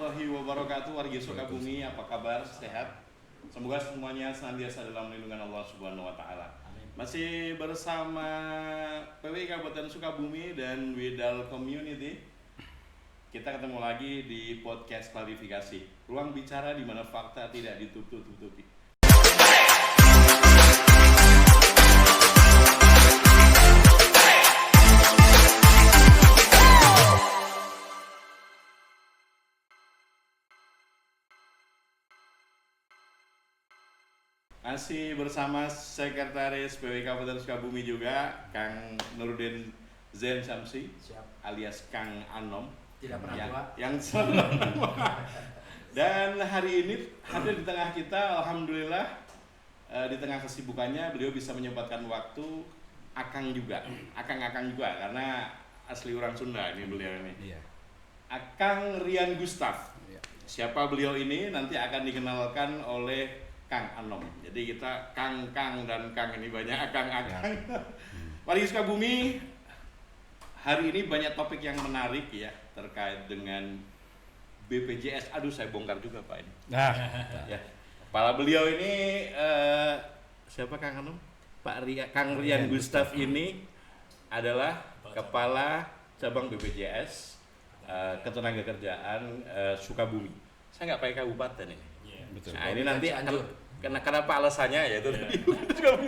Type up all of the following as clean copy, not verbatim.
warahmatullahi wabarakatuh. Wargi Sukabumi, apa kabar? Sehat? Semoga semuanya senantiasa dalam lindungan Allah Subhanahu wa taala. Masih bersama PWI Kabupaten Sukabumi dan Widal Community. Kita ketemu lagi di podcast klarifikasi. Ruang bicara di mana fakta tidak ditutup-tutupi. Masih bersama Sekretaris PWI Kabupaten Sukabumi juga, Kang Nurdin Zain Syamsi, alias Kang Anom. Tidak pernah tua. Yang Dan hari ini hadir di tengah kita, alhamdulillah, di tengah kesibukannya beliau bisa menyempatkan waktu. Akang juga, akang juga, karena asli orang Sunda ini beliau ini. Iya. Akang Rian Gustaf. Iya. Siapa beliau ini nanti akan dikenalkan oleh Kang Anom. Jadi kita Kang dan Kang ini banyak akang-akang. Wargi Sukabumi, hari ini banyak topik yang menarik ya terkait dengan BPJS. Aduh, saya bongkar juga Pak ini. Nah, Ya, kepala beliau ini siapa Kang Anom? Kang Rian Gustaf ini adalah kepala cabang BPJS Ketenagakerjaan Sukabumi. Saya nggak pakai kabupaten ini. betul. Nah ini nanti Cianjur. kenapa alasannya ya itu tadi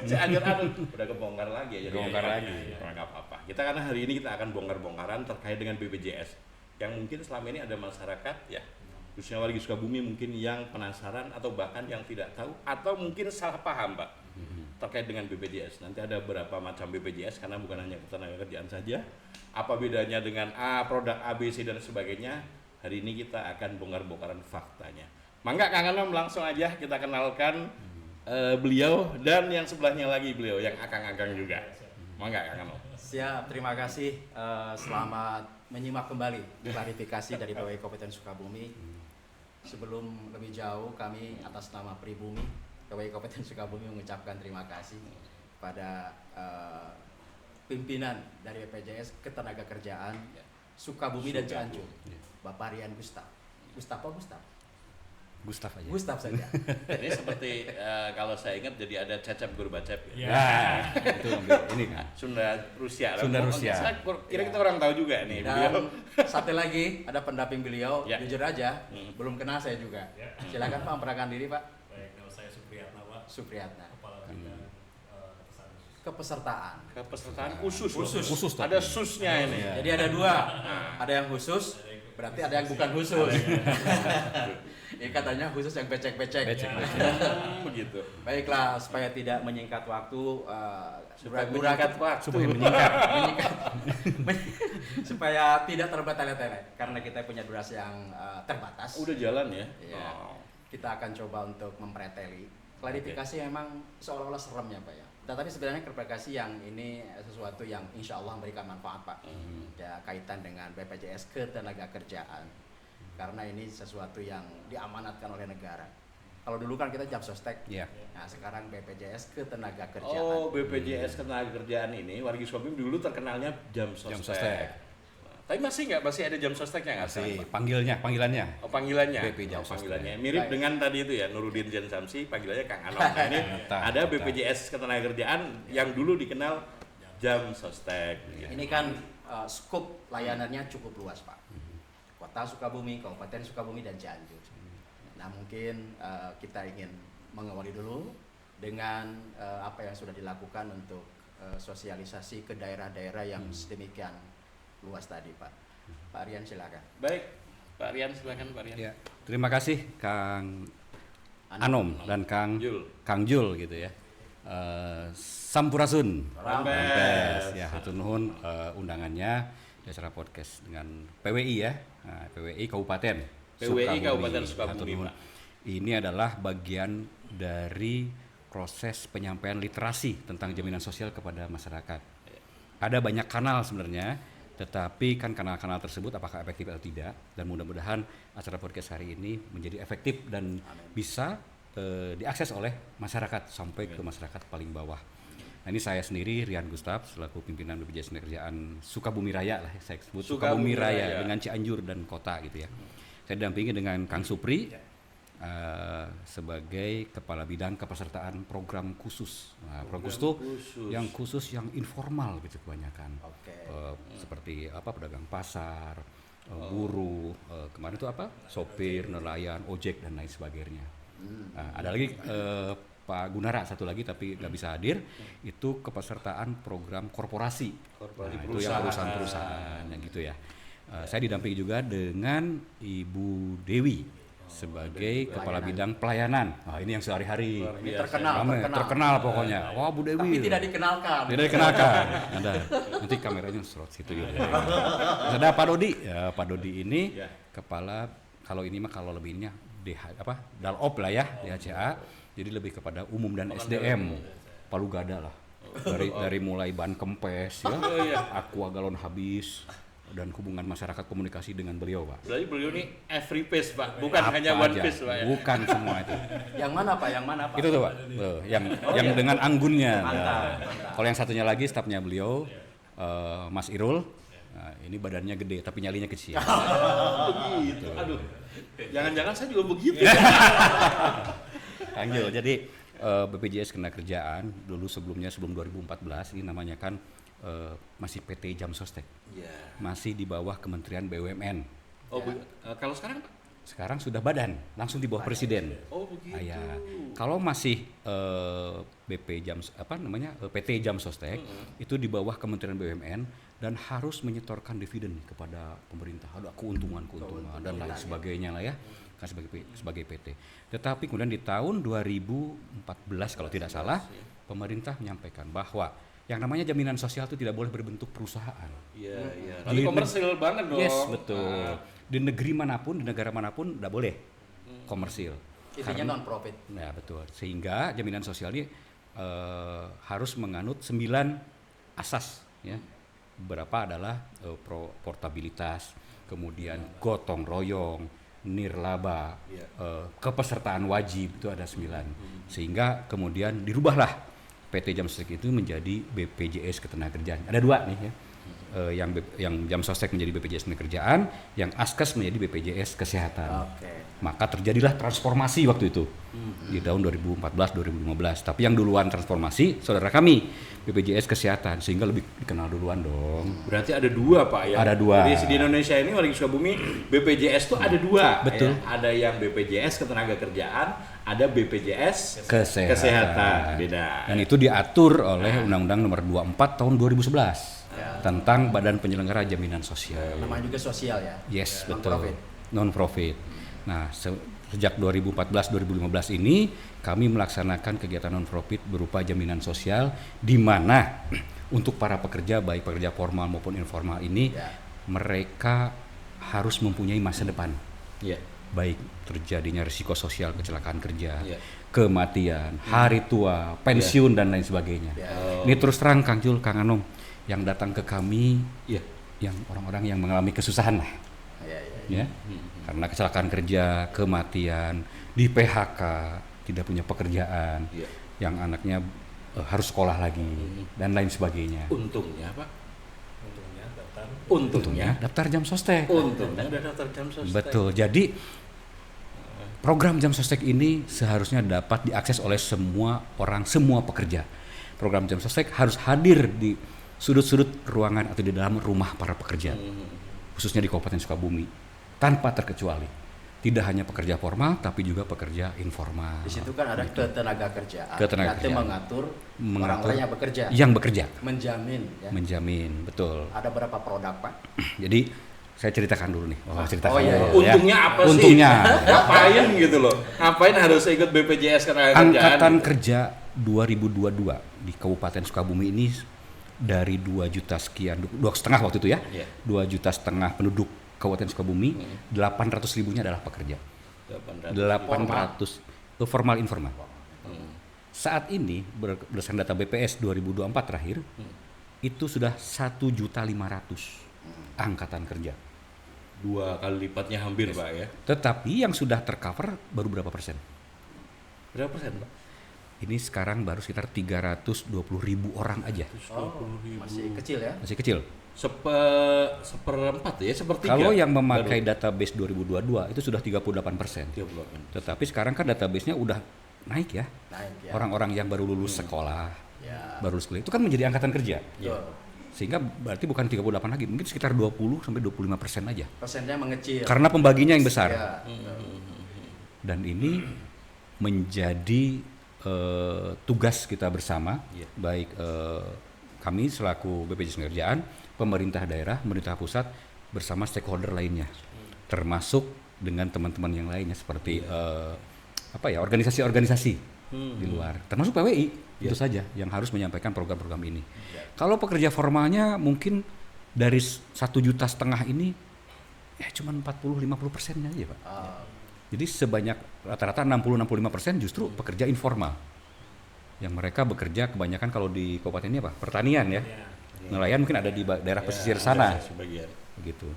Cianjur udah kebongkar lagi ya, jadi Bongkar lagi. nggak apa-apa. Kita karena hari ini kita akan bongkar-bongkaran terkait dengan BPJS yang mungkin selama ini ada masyarakat ya khususnya warga Sukabumi mungkin yang penasaran atau bahkan yang tidak tahu atau mungkin salah paham Pak terkait dengan BPJS. Nanti ada beberapa macam BPJS karena bukan hanya ketenagakerjaan saja. Apa bedanya dengan produk ABC dan sebagainya? Hari ini kita akan bongkar-bongkaran faktanya. Mangga Kang Anom langsung aja kita kenalkan beliau dan yang sebelahnya lagi beliau yang akang-akang juga. Mangga Kang Anom. Siap, terima kasih. Selamat menyimak kembali klarifikasi dari PWI Kabupaten Sukabumi. Sebelum lebih jauh, kami atas nama pribumi PWI Kabupaten Sukabumi mengucapkan terima kasih pada pimpinan dari BPJS Ketenagakerjaan Sukabumi dan Cianjur, Bapak Rian Gustaf. Gustaf apa Gustaf? Gustaf aja. Gustaf saja. Ini seperti kalau saya ingat jadi ada Cecep Gorbacep. Ya. Nah, itu ini kan. Sunda Rusia. Sunda Rusia. Kira kita orang tahu juga nih. Dan satu lagi ada pendamping beliau, Ya. jujur aja, belum kenal saya juga. Silakan Pak, memperkenalkan diri Pak. Baik, nama saya Supriyatna, Pak. Supriyatna. Kepala Bidang Kepesertaan. Kepesertaan khusus. Khusus tuh. Ada susnya ini. Iya. Jadi ada dua, ada yang khusus, berarti ada yang bukan khusus. Ini katanya khusus yang becek-becek. Begitu. Baiklah, supaya tidak menyingkat waktu, Supaya durasi- menyingkat waktu. Supaya menyingkat. supaya tidak terbatas-tele karena kita punya durasi yang terbatas. Udah jalan ya. Iya. Oh. Kita akan coba untuk mempreteli. Klarifikasi memang seolah-olah serem ya Pak ya. Tetapi sebenarnya klarifikasi yang ini sesuatu yang insya Allah memberikan manfaat Pak. Ya, kaitan dengan BPJS Ketenagakerjaan. Karena ini sesuatu yang diamanatkan oleh negara. Kalau dulu kan kita jam sostek. Iya. Nah sekarang BPJS Ketenagakerjaan. Oh, BPJS Ketenagakerjaan ini warga Sukabumi dulu terkenalnya jam sostek. Jam sostek. Nah, tapi masih ada jam sosteknya nggak Masih sekarang, Pak? panggilannya. Oh, panggilannya. BP jam Oh, panggilannya. sostek. Mirip Baik. dengan tadi itu ya Nurdin Zain Syamsi, panggilannya Kang Anom. Nah, ini ada BPJS Ketenagakerjaan yang dulu dikenal jam sostek. Ini kan skop layanannya cukup luas Pak. Kota Sukabumi, Kabupaten Sukabumi dan Cianjur. Nah mungkin kita ingin mengawali dulu dengan apa yang sudah dilakukan untuk sosialisasi ke daerah-daerah yang sedemikian luas tadi Pak. Pak Rian silakan. Baik, Pak Rian silakan Pak Rian. Ya. Terima kasih Kang Anom dan Kang Jul gitu ya. Sampurasun. Rampes. Ya, hatur nuhun undangannya di acara podcast dengan PWI ya. Nah, PWI Kabupaten PWI Kabupaten Sukabumi, Hatur nuhun. Pak. Ini adalah bagian dari proses penyampaian literasi tentang jaminan sosial kepada masyarakat. Ada banyak kanal sebenarnya, tetapi kan kanal-kanal tersebut apakah efektif atau tidak, dan mudah-mudahan acara podcast hari ini menjadi efektif dan bisa diakses oleh masyarakat sampai ke masyarakat paling bawah. Nah, ini saya sendiri Rian Gustaf selaku pimpinan BPJS Ketenagakerjaan Sukabumi Raya lah saya sebut Sukabumi Raya dengan Cianjur dan kota gitu ya. Saya didampingi dengan Kang Supri sebagai Kepala Bidang Kepesertaan Program Khusus. Nah, program khusus yang informal gitu kebanyakan. Oke. Seperti pedagang pasar, buruh, kemarin itu sopir, nelayan, ojek dan lain sebagainya. Nah, ada lagi Pak Gunara satu lagi tapi nggak bisa hadir, itu kepesertaan program korporasi. Nah, itu yang perusahaan-perusahaan yang gitu ya. Saya didampingi juga dengan Ibu Dewi sebagai Kepala Bidang Pelayanan. Nah, ini yang sehari-hari Ini terkenal pokoknya. Wah, Bu Dewi. Tapi tidak dikenalkan. Tidak dikenalkan. Ada. Nanti kameranya slot situ ya. Terus ada Pak Dodi. Ya, Pak Dodi ini kepala, kalau ini mah kalau lebihnya Dalop lah ya, DHCA. Jadi lebih kepada umum dan SDM. Palu gada lah. Dari mulai ban kempes ya, aqua galon habis, dan hubungan masyarakat komunikasi dengan beliau, Pak. Berarti beliau ini every piece, Pak, bukan hanya one piece, Pak ya. Bukan semua itu. Yang mana Pak? Itu tuh, Pak. Yang dengan anggunnya. Kalau yang satunya lagi stafnya beliau, Mas Irul. Nah, ini badannya gede tapi nyalinya kecil. Begitu. Aduh. Jangan-jangan saya juga begitu. Anjil. Jadi BPJS Ketenagakerjaan dulu sebelum 2014 ini namanya kan masih PT Jam Sostek. Masih di bawah Kementerian BUMN. Kalau sekarang Pak? Sekarang sudah badan, langsung di bawah Presiden. Oh begitu. Ya. Kalau masih PT Jam Sostek itu di bawah Kementerian BUMN dan harus menyetorkan dividen kepada pemerintah. Ada keuntungan dan lain sebagainya lah ya. Kan sebagai PT. Tetapi kemudian di tahun 2014 kalau tidak salah, pemerintah menyampaikan bahwa yang namanya jaminan sosial itu tidak boleh berbentuk perusahaan. Iya. Lalu komersil banget dong. Yes, betul. Di negeri manapun, di negara manapun tidak boleh komersil. Intinya non-profit. Ya, betul. Sehingga jaminan sosial ini harus menganut 9 asas ya. Beberapa adalah portabilitas, kemudian gotong royong, nirlaba, kepesertaan wajib, itu ada 9. Sehingga kemudian dirubahlah PT Jam Sostek itu menjadi BPJS Ketenagakerjaan. Ada 2 nih ya. Yang Jam Sostek menjadi BPJS Ketenagakerjaan, yang Askes menjadi BPJS Kesehatan. Maka terjadilah transformasi waktu itu di tahun 2014-2015. Tapi yang duluan transformasi saudara kami BPJS Kesehatan, sehingga lebih dikenal duluan dong. Berarti ada 2 Pak ya? Ada 2. Jadi di Indonesia ini Wargi Sukabumi BPJS tuh ada 2. Betul. Ya? Ada yang BPJS Ketenagakerjaan, ada BPJS Kesehatan. Beda. Dan itu diatur oleh Undang-Undang Nomor 24 Tahun 2011 tentang Badan Penyelenggara Jaminan Sosial. Namanya juga sosial ya. Yes, Non-profit. betul. Non-profit. Nah, sejak 2014-2015 ini kami melaksanakan kegiatan non-profit berupa jaminan sosial, di mana untuk para pekerja baik pekerja formal maupun informal ini mereka harus mempunyai masa depan. Baik terjadinya risiko sosial, kecelakaan kerja, kematian, hari tua, pensiun dan lain sebagainya. Ini terus terang Kang Jul, Kang Anom, yang datang ke kami yang orang-orang yang mengalami kesusahan lah. Ya. Karena kecelakaan kerja, kematian, di PHK, tidak punya pekerjaan, yang anaknya harus sekolah lagi dan lain sebagainya. Untungnya Pak, Untungnya daftar Jam Sostek. Untungnya udah daftar Jam Sostek. Betul. Jadi program Jam Sostek ini seharusnya dapat diakses oleh semua orang, semua pekerja. Program Jam Sostek harus hadir di sudut-sudut ruangan atau di dalam rumah para pekerja, khususnya di Kabupaten Sukabumi, tanpa terkecuali. Tidak hanya pekerja formal, tapi juga pekerja informal. Di situ kan ada ketenagakerjaan. Ketenagakerjaan. Mengatur orang-orang yang bekerja. Yang bekerja. Menjamin. Ya. Menjamin, betul. Ada berapa produk Pak? Jadi saya ceritakan dulu nih. Untungnya apa sih? Untungnya. Ngapain gitu loh? Ngapain harus ikut BPJS Ketenagakerjaan? Angkatan kerja 2022 di Kabupaten Sukabumi ini dari 2 juta sekian, 2,5 waktu itu ya. 2,5 juta penduduk Kabupaten Sukabumi, 800 ribunya adalah pekerja. 800 formal informal. Saat ini berdasarkan data BPS 2024 terakhir, itu sudah 1.500.000 angkatan kerja. 2 kali lipatnya hampir Pak ya. Tetapi yang sudah tercover baru berapa persen? Berapa persen Pak? Ini sekarang baru sekitar 320.000 orang aja. Masih kecil ya? Masih kecil. seperempat ya, sepertiga. Kalau yang memakai database 2022 itu sudah 38%. 38. Tetapi sekarang kan database-nya udah naik ya. Naik ya. Orang-orang yang baru lulus sekolah, Ya. baru lulus kuliah itu kan menjadi angkatan kerja. Betul. Sehingga berarti bukan 38 lagi, mungkin sekitar 20 sampai 25% aja. Persennya mengecil. Karena pembaginya yang besar. Ya. Dan ini menjadi tugas kita bersama, Iya. baik kami selaku BPJS Ketenagakerjaan, pemerintah daerah, pemerintah pusat bersama stakeholder lainnya, termasuk dengan teman-teman yang lainnya seperti organisasi-organisasi di luar, termasuk PWI itu saja yang harus menyampaikan program-program ini. Kalau pekerja formalnya mungkin dari 1,5 juta ini cuma 40-50% aja Pak. Jadi sebanyak rata-rata 60-65% justru pekerja informal yang mereka bekerja kebanyakan kalau di kabupaten ini pertanian ya. Nelayan mungkin ada di daerah pesisir sana Sebagian. begitu.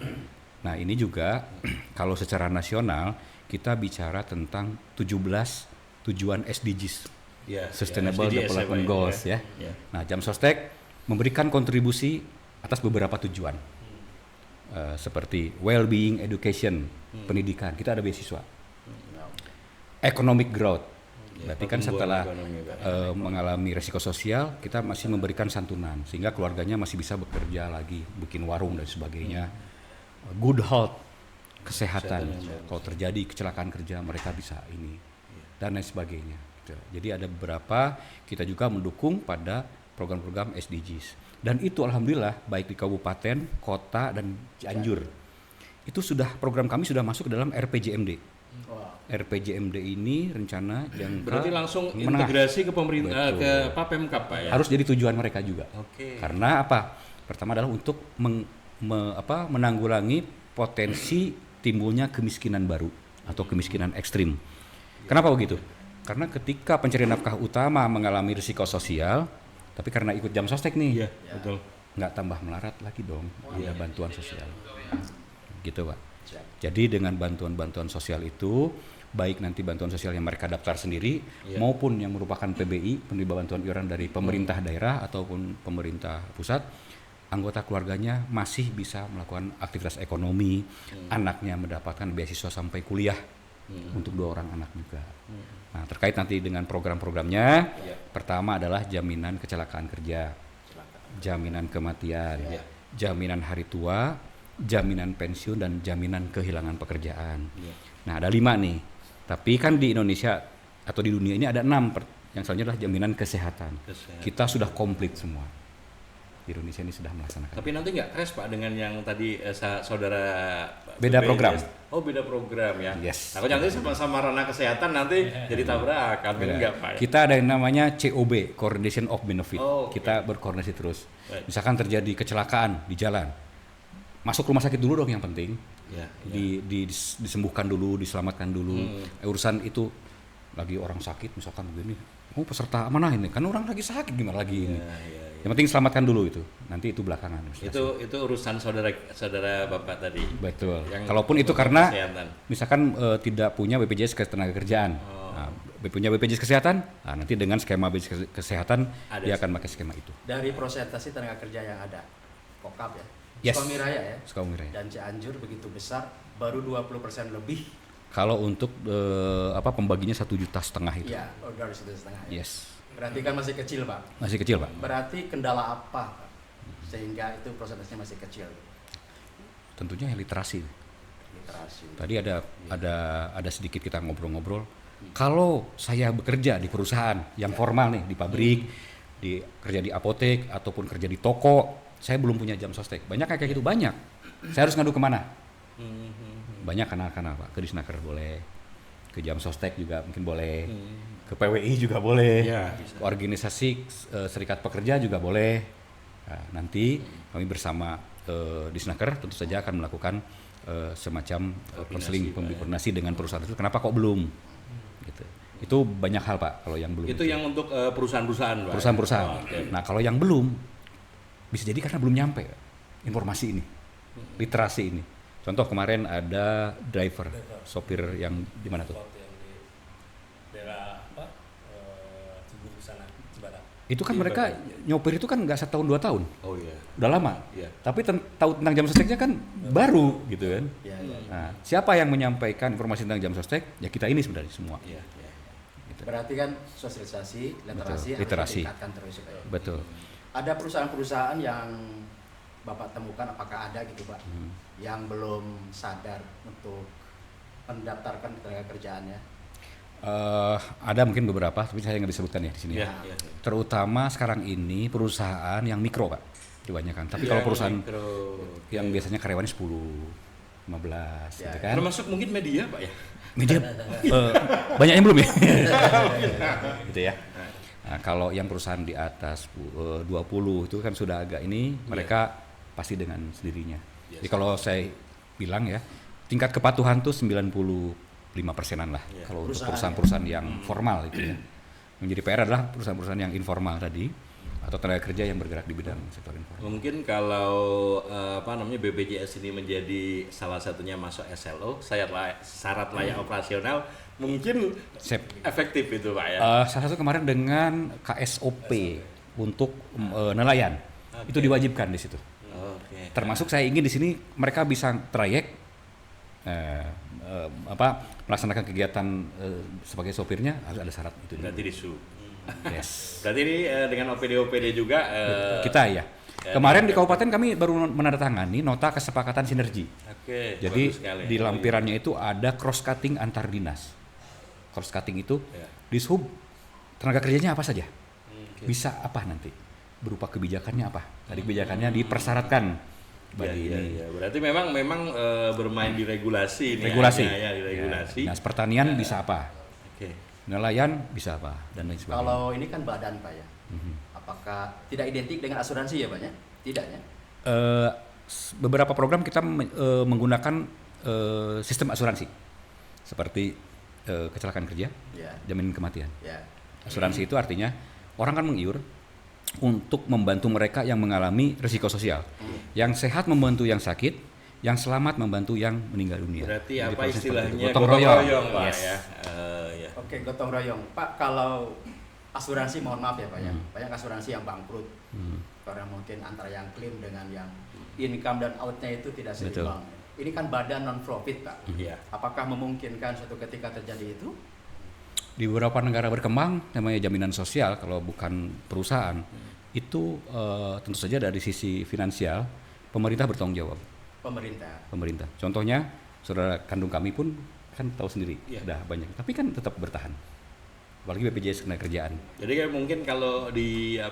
Nah ini juga kalau secara nasional kita bicara tentang 17 tujuan SDGs, Ya, Sustainable SDGs Development Goals ya. Ya. Nah Jamsostek memberikan kontribusi atas beberapa tujuan seperti well-being education, pendidikan, kita ada beasiswa. Economic growth, berarti kan setelah mengalami resiko sosial, kita masih memberikan santunan sehingga keluarganya masih bisa bekerja lagi, bikin warung dan sebagainya. Good health, kesehatan, kalau terjadi kecelakaan kerja mereka bisa ini dan lain sebagainya. Jadi ada beberapa kita juga mendukung pada program-program SDGs dan itu alhamdulillah baik di kabupaten, kota dan Cianjur itu sudah program kami sudah masuk ke dalam RPJMD. RPJMD ini rencana jangka Berarti langsung menengah. integrasi ke pemerintah Betul. ke Pemkap Pak ya. Harus jadi tujuan mereka juga. Oke. Karena apa? Pertama adalah untuk menanggulangi potensi timbulnya kemiskinan baru atau kemiskinan ekstrim. Kenapa begitu? Karena ketika pencari nafkah utama mengalami risiko sosial, tapi karena ikut Jamsostek nih, Iya, betul. nggak tambah melarat lagi dong, ada bantuan sosial. Gitu Pak. Siap. Jadi dengan bantuan-bantuan sosial itu, baik nanti bantuan sosial yang mereka daftar sendiri, maupun yang merupakan PBI, penerima bantuan iuran dari pemerintah daerah ataupun pemerintah pusat, anggota keluarganya masih bisa melakukan aktivitas ekonomi, anaknya mendapatkan beasiswa sampai kuliah untuk 2 orang anak juga. Nah terkait nanti dengan program-programnya, pertama adalah jaminan kecelakaan kerja, jaminan kematian, jaminan hari tua, jaminan pensiun dan jaminan kehilangan pekerjaan. Nah ada 5 nih. Tapi kan di Indonesia atau di dunia ini ada 6. Yang selanjutnya adalah jaminan kesehatan. Kita sudah komplit semua. Di Indonesia ini sudah melaksanakan. Tapi nanti nggak crash Pak dengan yang tadi saudara Beda BPJS? program. Oh beda program ya. Yes. Aku nanti sama-sama ranah kesehatan nanti jadi tabrakan enggak Pak? Ya? Kita ada yang namanya COB, Coordination of Benefit. Oh, oke. Kita berkoordinasi terus. Baik. Misalkan terjadi kecelakaan di jalan, masuk rumah sakit dulu dong yang penting. Ya, Disembuhkan dulu, diselamatkan dulu. Urusan itu lagi orang sakit misalkan begini, peserta mana ini? Kan orang lagi sakit gimana lagi ini? Yang penting selamatkan dulu itu. Nanti itu belakangan. Itu urusan saudara Bapak tadi. Betul. Yang Kalaupun itu karena kesehatan. misalkan tidak punya BPJS Ketenagakerjaan. Nah, punya BPJS Kesehatan, nah, nanti dengan skema BPJS Kesehatan Ada. dia akan pakai skema itu. Dari persentase tenaga kerja yang ada, Kokap ya, Yes. Sukami Raya ya, Sukabumi Raya. dan Cianjur begitu besar, baru 20% lebih. Kalau untuk pembaginya 1,5 juta itu. Iya, dari 1,5 ya. Yes. Berarti kan masih kecil Pak. Masih kecil, Pak. Berarti kendala apa Pak? Sehingga itu prosentasenya masih kecil. Tentunya literasi. Literasi. Tadi ada sedikit kita ngobrol-ngobrol. Kalau saya bekerja di perusahaan yang formal nih, di pabrik, kerja di apotek ataupun kerja di toko, saya belum punya Jamsostek. Banyak kayak gitu, banyak. Saya harus ngadu kemana? Banyak kanal-kanal Pak. Ke Disnaker boleh, ke Jamsostek juga mungkin boleh, ke PWI juga boleh, Ya, ke organisasi serikat pekerja juga boleh. Nah, nanti kami bersama Disnaker tentu saja akan melakukan semacam konseling, koordinasi dengan perusahaan itu. Kenapa kok belum? Gitu. Itu banyak hal Pak kalau yang belum. Itu yang untuk perusahaan-perusahaan Pak. Perusahaan-perusahaan. Oh, oke. Nah kalau yang belum, bisa jadi karena belum nyampe informasi ini, literasi ini. Contoh kemarin ada driver, sopir yang di mana tuh? Spot yang di daerah apa? Cibubur sana, Cibadak. Itu kan mereka nyopir itu kan nggak 1 tahun 2 tahun, Oh iya. udah lama. Iya. Tapi tahu tentang jam sosteknya kan baru gitu kan. Ya, ya. Nah, siapa yang menyampaikan informasi tentang jam sostek? Ya kita ini sebenarnya semua. Iya, iya. Gitu. Berarti kan sosialisasi, literasi harus literasi. ditingkatkan terus ya, Pak, ya. Betul. Ada perusahaan-perusahaan yang Bapak temukan, apakah ada gitu Pak, yang belum sadar untuk mendaftarkan tenaga kerjaannya? Ada mungkin beberapa, tapi saya nggak disebutkan ya di sini. Iya, Ya. iya. Terutama sekarang ini perusahaan yang mikro, Pak, kebanyakan. Tapi kalau Yang perusahaan mikro. yang biasanya karyawannya 10, 15, Ya, gitu kan. Termasuk mungkin media, Pak ya. Media banyak yang belum ya. Gitu ya. Nah, kalau yang perusahaan di atas 20 itu kan sudah agak ini, mereka pasti dengan sendirinya. Yes. Jadi kalau saya bilang ya, tingkat kepatuhan tuh 95%-an lah. Iya. Kalau untuk Perusahaan perusahaan-perusahaan yang formal itu ya. Menjadi PR adalah perusahaan-perusahaan yang informal tadi atau tenaga kerja yang bergerak di bidang sektor informal. Mungkin kalau BPJS ini menjadi salah satunya masuk SLO, syarat layak operasional, mungkin Sip. efektif itu Pak ya. Salah satu kemarin dengan KSOP untuk nelayan. Oke. Itu diwajibkan di situ. Oke. Termasuk saya ingin di sini mereka bisa trayek melaksanakan kegiatan sebagai sopirnya harus ada syarat itu. Berarti disu. Yes. Berarti ini dengan OPD juga Kita ya. Kemarin di kabupaten kami baru menandatangani nota kesepakatan sinergi. Oke. Jadi bagus sekali. di lampirannya itu ada cross cutting antar dinas. Cross cutting itu Ya. dishub tenaga kerjanya apa saja? Oke. Bisa apa nanti? Berupa kebijakannya apa? Tadi kebijakannya dipersyaratkan bagi Iya, ini. iya. Berarti memang bermain di regulasi nih. Regulasi. Ya, di regulasi. Dinas pertanian bisa apa? Oke. Nelayan bisa apa? Dan lain sebagainya. Kalau ini kan badan Pak ya, Mhm. apakah tidak identik dengan asuransi ya Pak ya? Tidak ya? Beberapa program kita menggunakan sistem asuransi seperti kecelakaan kerja, Ya, jaminan kematian. ya. Asuransi itu artinya orang kan mengiur untuk membantu mereka yang mengalami risiko sosial. Yang sehat membantu yang sakit, yang selamat membantu yang meninggal dunia. Berarti Jadi apa proses seperti itu. istilahnya Gotong royong. Pak Yes. ya. Ya. Oke, gotong royong. Pak, kalau asuransi mohon maaf ya Pak ya, banyak asuransi yang bangkrut karena mungkin antara yang klaim dengan yang income dan outnya itu tidak Betul. seimbang. Ini kan badan non profit Pak. Iya. Apakah memungkinkan suatu ketika terjadi itu? Di beberapa negara berkembang namanya jaminan sosial kalau bukan perusahaan itu tentu saja dari sisi finansial pemerintah bertanggung jawab. Pemerintah. Contohnya saudara kandung kami pun kan tahu sendiri Iya. udah banyak, tapi kan tetap bertahan. Apalagi BPJS ketenaga kerjaan. Jadi kayak mungkin kalau di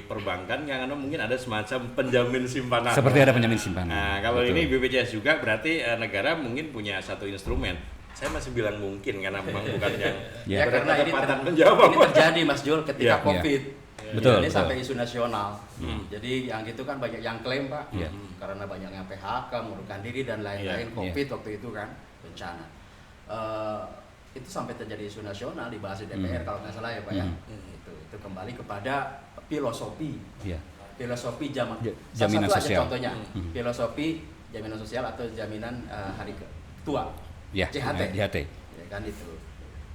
perbankan yang mungkin ada semacam penjamin simpanan. Seperti ada penjamin simpanan. Nah, kalau Betul. ini BPJS juga berarti negara mungkin punya satu instrumen. Saya masih bilang mungkin karena memang bukan yang Ya. karena ini, berketepatan menjawab. ini terjadi Mas Jul ketika Iya. COVID. Betul, Ini betul. sampai isu nasional. Jadi yang gitu kan banyak yang klaim Pak, Iya. karena banyak yang PHK, mengundurkan diri dan lain-lain. Iya. COVID waktu itu kan bencana. Itu sampai terjadi isu nasional dibahas di DPR kalau nggak salah ya Pak ya. Itu kembali kepada filosofi. Iya. Filosofi salah Jaminan satu aja sosial. contohnya. Filosofi jaminan sosial atau jaminan hari tua. Ya, JHT. JHT. Ya kan itu.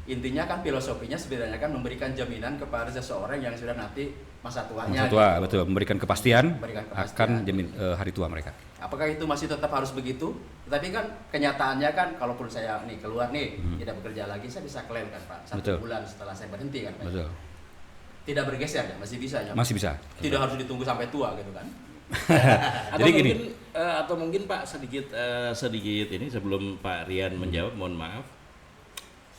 Intinya kan filosofinya sebenarnya kan memberikan jaminan kepada seseorang yang sudah nanti masa tuanya. Masa tua, gitu. betul, memberikan kepastian, Memberikan akan kepastian. hari tua mereka. Apakah itu masih tetap harus begitu? Tapi kan kenyataannya kan kalaupun saya nih keluar nih tidak bekerja lagi, saya bisa klaim kan Pak 1 Betul. bulan setelah saya berhenti kan Pak. Betul. Tidak bergeser ya, masih bisa ya. Masih bisa. Tidak harus ditunggu sampai tua gitu kan. Jadi gini. Atau mungkin Pak sedikit ini sebelum Pak Rian menjawab, mohon maaf.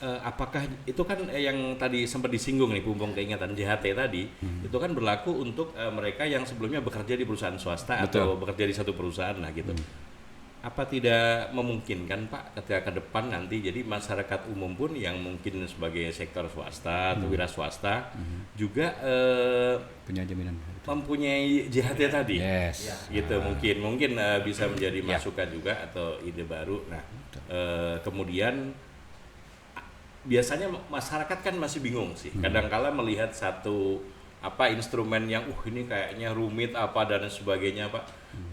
Apakah itu kan yang tadi sempat disinggung nih Pumpung Keingatan JHT tadi itu kan berlaku untuk mereka yang sebelumnya bekerja di perusahaan swasta atau bekerja di satu perusahaan lah gitu. Apa tidak memungkinkan Pak ketika ke depan nanti jadi masyarakat umum pun yang mungkin sebagai sektor swasta atau wira swasta juga Punya jaminan. mempunyai JHT tadi? Yes. Gitu mungkin bisa menjadi masukan juga atau ide baru. Nah, kemudian biasanya masyarakat kan masih bingung sih. Kadangkala melihat satu instrumen yang ini kayaknya rumit dan sebagainya Pak.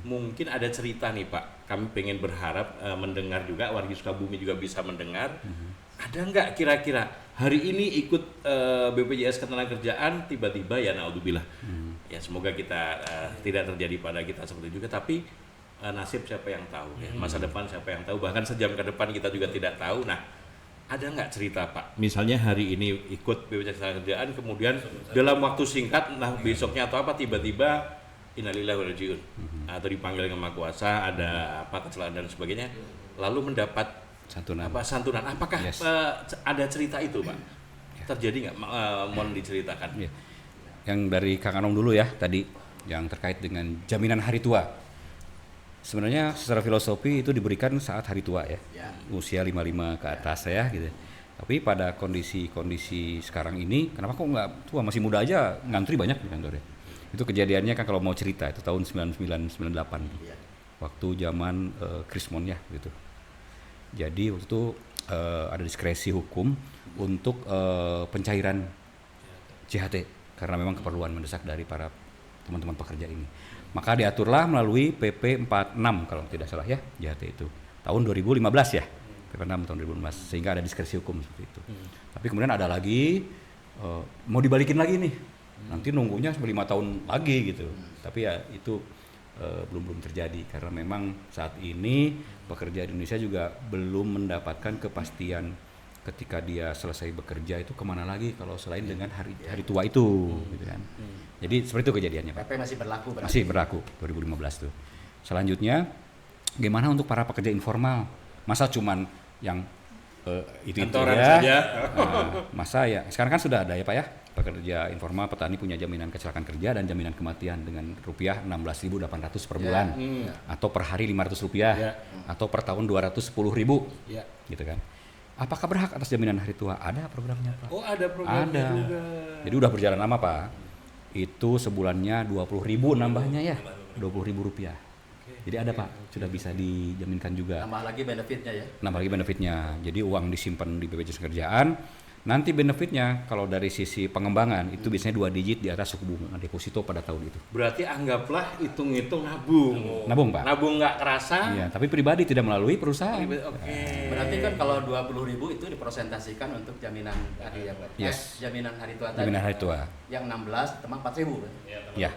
Mungkin ada cerita nih Pak. Kami pengen berharap mendengar juga warga Sukabumi juga bisa mendengar. ada nggak kira-kira hari ini ikut BPJS Ketenagakerjaan tiba-tiba ya naudzubillah. Ya semoga kita tidak terjadi pada kita seperti itu juga, tapi nasib siapa yang tahu ya, masa depan siapa yang tahu, bahkan sejam ke depan kita juga tidak tahu. Nah, ada nggak cerita Pak? Misalnya hari ini ikut BPJS Ketenagakerjaan, kemudian dalam waktu singkat, nah besoknya atau apa tiba-tiba innalillahi wa inna ilaihi raji'un, atau dipanggil dengan Maha Kuasa, ada apa kecelakaan dan sebagainya, lalu mendapat santunan. Apakah ada cerita itu Pak? Terjadi nggak? Mohon diceritakan. Ya. Yang dari Kang Anong dulu ya tadi, yang terkait dengan jaminan hari tua. Sebenarnya secara filosofi itu diberikan saat hari tua ya, usia 55 ke atas ya gitu. Tapi pada kondisi sekarang ini, kenapa kok nggak tua, masih muda aja ngantri banyak di kantor ya. Itu kejadiannya kan kalau mau cerita itu tahun 99-98, waktu zaman Krismon ya gitu. Jadi waktu itu ada diskresi hukum untuk pencairan JHT karena memang keperluan mendesak dari para teman-teman pekerja ini. Maka diaturlah melalui PP 46 kalau tidak salah ya, JHT itu tahun 2015 ya, PP 6 tahun 2015, sehingga ada diskresi hukum seperti itu. Tapi kemudian ada lagi mau dibalikin lagi nih, nanti nunggunya 5 tahun lagi gitu. Tapi ya itu belum terjadi karena memang saat ini pekerja di Indonesia juga belum mendapatkan kepastian ketika dia selesai bekerja itu kemana lagi kalau selain dengan hari tua itu gitu kan. Jadi seperti itu kejadiannya Pak. PP masih berlaku berarti? Masih berlaku 2015 tuh. Selanjutnya gimana untuk para pekerja informal? Masa cuman yang itu saja. Masa ya sekarang kan sudah ada ya Pak ya, pekerja informal petani punya jaminan kecelakaan kerja dan jaminan kematian dengan rupiah 16.800 per bulan atau per hari 500 rupiah atau per tahun 210.000 gitu kan. Apakah berhak atas jaminan hari tua? Ada programnya Pak. Oh ada programnya juga. Jadi udah berjalan lama Pak. Itu sebulannya 20.000 nambahnya ya, 20.000 rupiah. Jadi ada Pak, sudah bisa dijaminkan juga. Nambah lagi benefitnya ya? Nambah lagi benefitnya. Jadi uang disimpan di BPJS Kerjaan. Nanti benefitnya kalau dari sisi pengembangan itu biasanya 2 digit di atas suku bunga deposito pada tahun itu. Berarti anggaplah hitung-hitung nabung. Nabung Pak. Nabung nggak kerasa. Iya, tapi pribadi tidak melalui perusahaan. Oke. Berarti kan kalau 20.000 itu dipresentasikan untuk jaminan hari ya Pak? Yes. Jaminan hari tua tadi. Jaminan hari tua. Yang 16 teman 4.000 kan? Ya.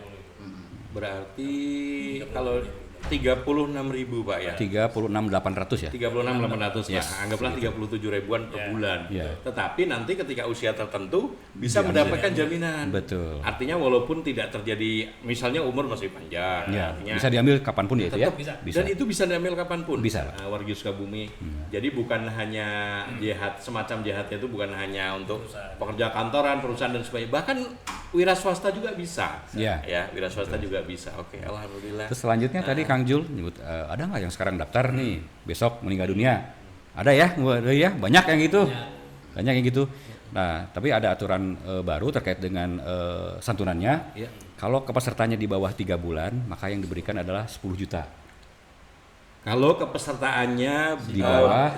Berarti kalau 36.000 Pak ya. 36.800 ya. 36.800 Yes. Nah, anggaplah 37 ribuan per bulan. Ya. Tetapi nanti ketika usia tertentu bisa mendapatkan jaminan. Betul. Artinya walaupun tidak terjadi misalnya umur masih panjang, Ya, artinya bisa diambil kapanpun ya itu ya. tetap bisa. Dan itu bisa diambil kapanpun. Bisa, Pak. Warga Sukabumi. Jadi bukan hanya semacam JHT itu bukan hanya untuk pekerja kantoran, perusahaan dan sebagainya. Bahkan wira swasta juga bisa. Ya. Ya, wira swasta juga bisa. Oke, alhamdulillah. Terus selanjutnya tadi Kang Jul nyebut ada nggak yang sekarang daftar nih besok meninggal dunia? Ada ya, banyak yang gitu. Banyak yang gitu. Nah, tapi ada aturan baru terkait dengan santunannya. Ya. Kalau kepesertanya di bawah 3 bulan, maka yang diberikan adalah 10 juta. Kalau kepesertaannya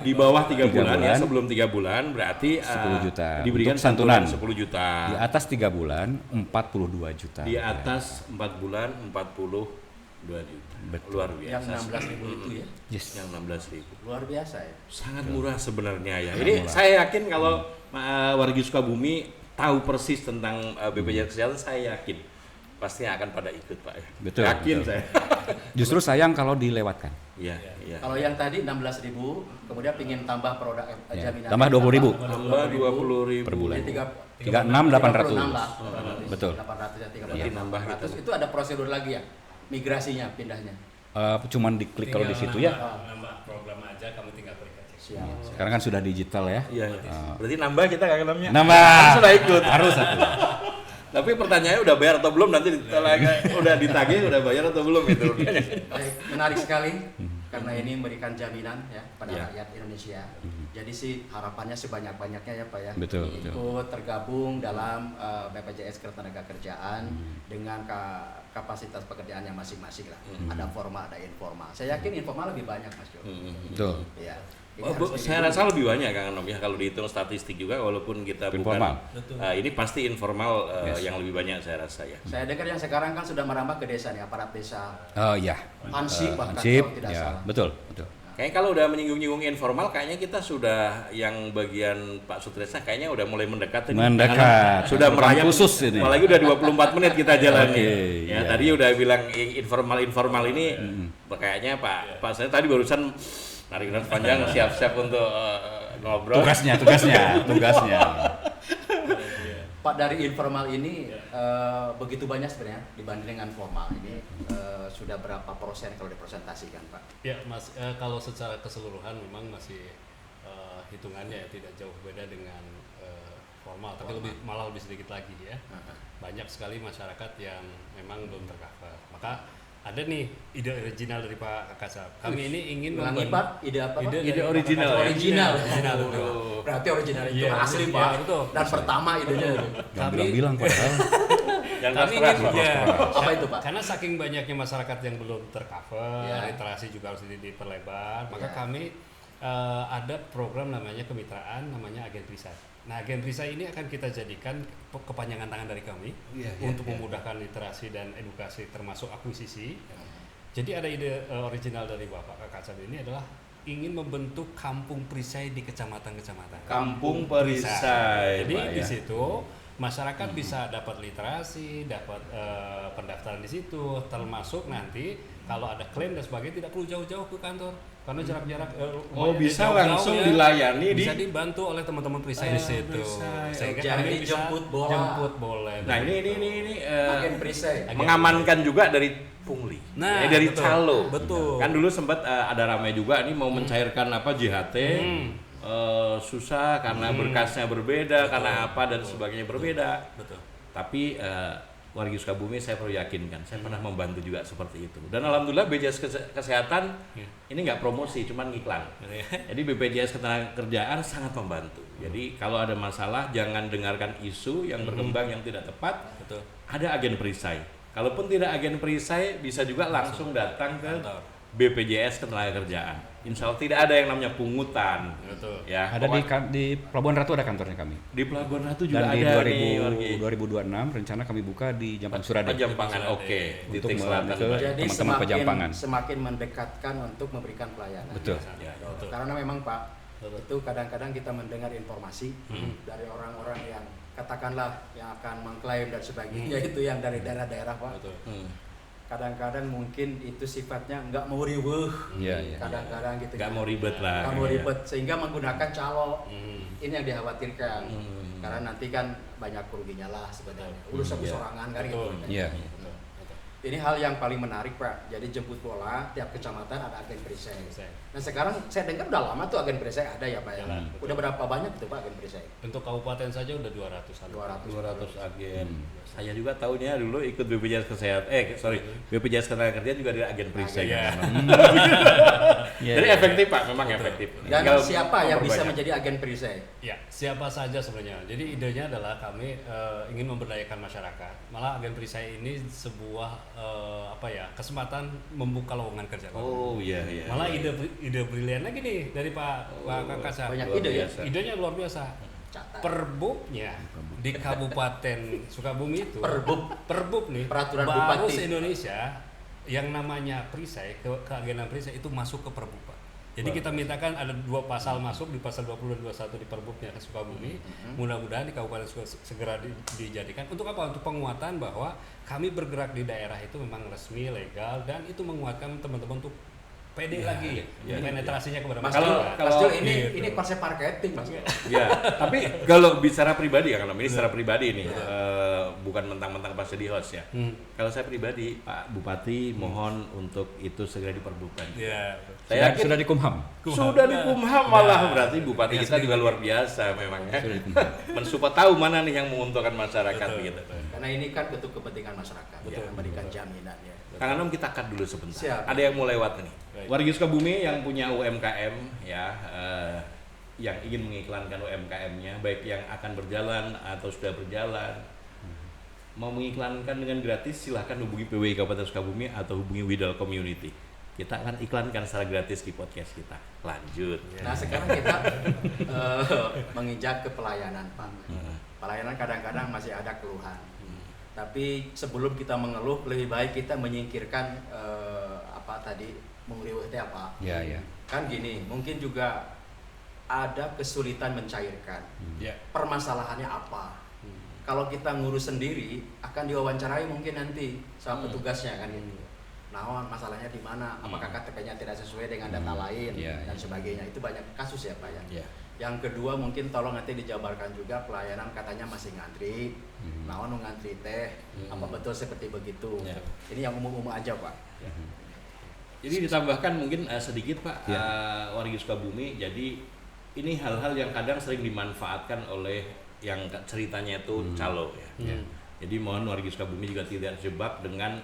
di bawah 3 bulan ya, bulan, sebelum 3 bulan berarti 10 juta. diberikan Untuk santunan 10 juta. Di atas 3 bulan 42 juta. Di atas 4 bulan 42 juta. Betul. Luar biasa. Yang 16.000 itu ya? Yes. Yang 16.000. Luar biasa ya? Sangat murah sebenarnya ya. Sangat Ini murah. saya yakin kalau warga Sukabumi tahu persis tentang BPJS Kesehatan, saya yakin pasti akan pada ikut Pak. Betul, Yakin betul. saya. Justru sayang kalau dilewatkan. Iya, iya. Kalau yang tadi 16.000, kemudian pingin tambah produk Ya, jaminan. tambah 20.000. Tambah 20.000 per bulan. Jadi 36.800. 36.800. Betul. 800 ya, 3 Berarti nambah itu ada prosedur lagi ya? Migrasinya, pindahnya. Cuman diklik kalau di situ ya. Nambah program aja, kamu tinggal klik aja. Siap. Sekarang kan sudah digital ya. Iya, iya. Berarti nambah kita nggak kenamnya. Nambah. Sudah ikut. Harus satu. Tapi pertanyaannya udah bayar atau belum, nanti udah ditagih udah bayar atau belum itu. Baik, menarik sekali karena ini memberikan jaminan ya pada Ya. rakyat Indonesia. Jadi sih harapannya sebanyak-banyaknya ya Pak ya. Betul, betul. Ikut tergabung dalam BPJS Ketenagakerjaan dengan kapasitas pekerjaannya masing-masing lah. Ada formal, ada informal. Saya yakin informal lebih banyak Mas Jo. Betul. Ya. Oh, saya rasa lebih banyak Kang Anom ya, kalau dihitung statistik juga, walaupun kita Informal. bukan ini pasti informal yang lebih banyak saya rasa ya. Saya dengar yang sekarang kan sudah merambah ke desa nih, aparat desa. Oh iya. Ansip bahkan Ansip, kalau tidak ya, salah. betul, betul. Nah, Kayaknya kalau udah menyinggung-nyinggung informal, kayaknya kita sudah yang bagian Pak Sutrisna kayaknya udah mulai mendekat. Mendekat. Sudah Bukan merayap khusus ini. Apalagi udah 24 menit kita jalan Oke, ya. iya. Tadi udah bilang informal ini kayaknya Pak saya tadi barusan narik nafas panjang siap-siap untuk ngobrol. Tugasnya. Pak, dari informal ini begitu banyak sebenarnya dibanding dengan formal ini, sudah berapa persen kalau dipresentasikan Pak? Ya Mas, kalau secara keseluruhan memang masih hitungannya tidak jauh beda dengan formal, tapi malah lebih sedikit lagi ya. Banyak sekali masyarakat yang memang belum tercover. Maka ada nih ide original dari Pak Kakasab. Kami ini ingin Ulangi Pak, ide apa Pak? Ide dari Pak original Kakasab. ya? Original. betul. Berarti original itu Iya, asli iya, Pak. betul. Dan pertama idenya itu. Jangan bilang-bilang padahal. Yang Kami keras, ingin Pak. Apa itu, Pak? Karena saking banyaknya masyarakat yang belum tercover, Ya. literasi juga harus diperlebar, maka Ya. kami ada program namanya kemitraan, namanya Agen Perisai. Nah, Agen Perisai ini akan kita jadikan kepanjangan tangan dari kami untuk memudahkan literasi dan edukasi termasuk akuisisi. Jadi ada ide original dari Bapak Kakasab ini adalah ingin membentuk kampung perisai di kecamatan-kecamatan. Kampung Perisai. Jadi Pak, di ya. situ masyarakat bisa dapat literasi, dapat pendaftaran di situ, termasuk nanti kalau ada klaim dan sebagainya tidak perlu jauh-jauh ke kantor karena jarak-jarak Bisa jauh-jauh langsung ya, dilayani bisa dibantu oleh teman-teman perisai di situ. perisai. Sehingga Jadi kami bisa jemput bola. jemput bola. Nah, ini Agen perisai. mengamankan juga dari pungli. Nah, Ya, dari betul. calo. Betul. Kan dulu sempat ada ramai juga nih mau mencairkan JHT. Susah karena berkasnya berbeda, karena apa dan sebagainya berbeda. Betul. Tapi warga Sukabumi saya perlu yakinkan, saya pernah membantu juga seperti itu. Dan alhamdulillah BPJS Kesehatan ini nggak promosi, cuman ngiklan. Jadi BPJS Ketenagakerjaan sangat membantu. Jadi kalau ada masalah jangan dengarkan isu yang berkembang yang tidak tepat. Betul. Ada agen perisai. Kalaupun tidak agen perisai bisa juga langsung datang ke Kantor. BPJS Ketenagakerjaan. Insya Allah tidak ada yang namanya pungutan. Betul. Ya, Ada di Pelabuhan Ratu ada kantornya kami. di Pelabuhan Ratu juga Dan di ada nih, Wargi. 2026 rencana kami buka di Jampan Surade. Jampangan, oke. Di Untuk Titik Selatan. melalui ke- Jadi teman-teman Pejampangan. semakin mendekatkan untuk memberikan pelayanan. Betul. Ya, Betul. Karena memang Pak, Betul. itu kadang-kadang kita mendengar informasi dari orang-orang yang katakanlah yang akan mengklaim dan sebagainya, itu yang dari daerah-daerah Pak. Betul. Kadang-kadang mungkin itu sifatnya nggak mau riweuh, Iya, iya. kadang-kadang gitu. Nggak kan. mau ribet lah. Nggak mau gitu ya. ribet, sehingga menggunakan calo. Hmm. Ini yang dikhawatirkan, karena nanti kan banyak kerugiannya lah sebenarnya. Urusan persorangan kan gitu. Betul. Iya. Betul. Betul. Ini hal yang paling menarik Pak. Jadi jemput bola tiap kecamatan ada agen perisai. Perisai. Nah sekarang saya dengar udah lama tuh agen perisai ada ya Pak ya. Jalan, betul. Udah berapa banyak tuh Pak agen perisai? Untuk kabupaten saja udah 200-an. 200. 200 agen. Saya juga tahunya dulu ikut BPJS Kesehatan. BPJS Ketenagakerjaan juga ada agen perisai. Iya. kan. Iya, Jadi iya. efektif Pak, memang efektif. Dan Tinggal siapa yang bisa memperbanyak. menjadi agen perisai? Ya, siapa saja sebenarnya. Jadi idenya adalah kami ingin memberdayakan masyarakat. Malah agen perisai ini sebuah kesempatan membuka lowongan kerja. Oh iya iya. Malah iya. ide brilian lagi nih dari Pak Kakasab. Banyak Luar ide ya. biasa. Idenya luar biasa. Catat. Perbubnya di Kabupaten Sukabumi itu. Perbub nih. Peraturan baru Bupati. se-Indonesia yang namanya perisai, keagenan perisai itu masuk ke Perbub, Pak. Jadi kita mintakan ada 2 pasal masuk di pasal 20 dan 21 di Perbubnya ke Sukabumi. Mudah-mudahan di Kabupaten Sukabumi segera dijadikan untuk apa? Untuk penguatan bahwa kami bergerak di daerah itu memang resmi, legal, dan itu menguatkan teman-teman untuk pede lagi penetrasinya kepada Mas masyarakat. Jul, Mas Jul, Gitu. ini konsep marketing Mas. Ya, tapi kalau bicara pribadi ya, kalau ini secara pribadi nih, bukan mentang-mentang pas jadi host ya. Kalau saya pribadi, Pak Bupati mohon untuk itu segera diperbukan. Iya. Saya yakin Sudah di Kumham. sudah di Kumham malah berarti Bupati kita juga luar biasa memang ya. Mensupport tahu mana nih yang menguntungkan masyarakat gitu. Karena ini kan untuk kepentingan masyarakat, Betul, memberikan jaminan ya. Kang Anom kita cut dulu sebentar. Siap. Ada yang mau lewat nih. Baik. Warga Sukabumi yang punya UMKM ya, yang ingin mengiklankan UMKM-nya, baik yang akan berjalan atau sudah berjalan, mau mengiklankan dengan gratis silahkan hubungi PWI Kabupaten Sukabumi atau hubungi Widal Community. Kita akan iklankan secara gratis di podcast kita. Lanjut. Nah sekarang kita menginjak ke pelayanan Pak. Pelayanan kadang-kadang masih ada keluhan. Tapi sebelum kita mengeluh, lebih baik kita menyingkirkan apa tadi mengeluh itu apa? Ya, ya. Kan gini, mungkin juga ada kesulitan mencairkan. Ya. Permasalahannya apa? Kalau kita ngurus sendiri, akan diwawancarai mungkin nanti sama petugasnya kan gitu. Nah, masalahnya di mana? Apakah KTP-nya tidak sesuai dengan data lain dan sebagainya? Itu banyak kasus ya Pak ya. Yang kedua mungkin tolong nanti dijabarkan juga pelayanan katanya masih ngantri. Naon ngantri teh? Apa betul seperti begitu? Ini yang umum-umum aja Pak. Jadi ditambahkan mungkin sedikit Pak, warga Sukabumi. Jadi ini hal-hal yang kadang sering dimanfaatkan oleh yang ceritanya itu calo ya. Jadi mohon warga Sukabumi juga tidak terjebak dengan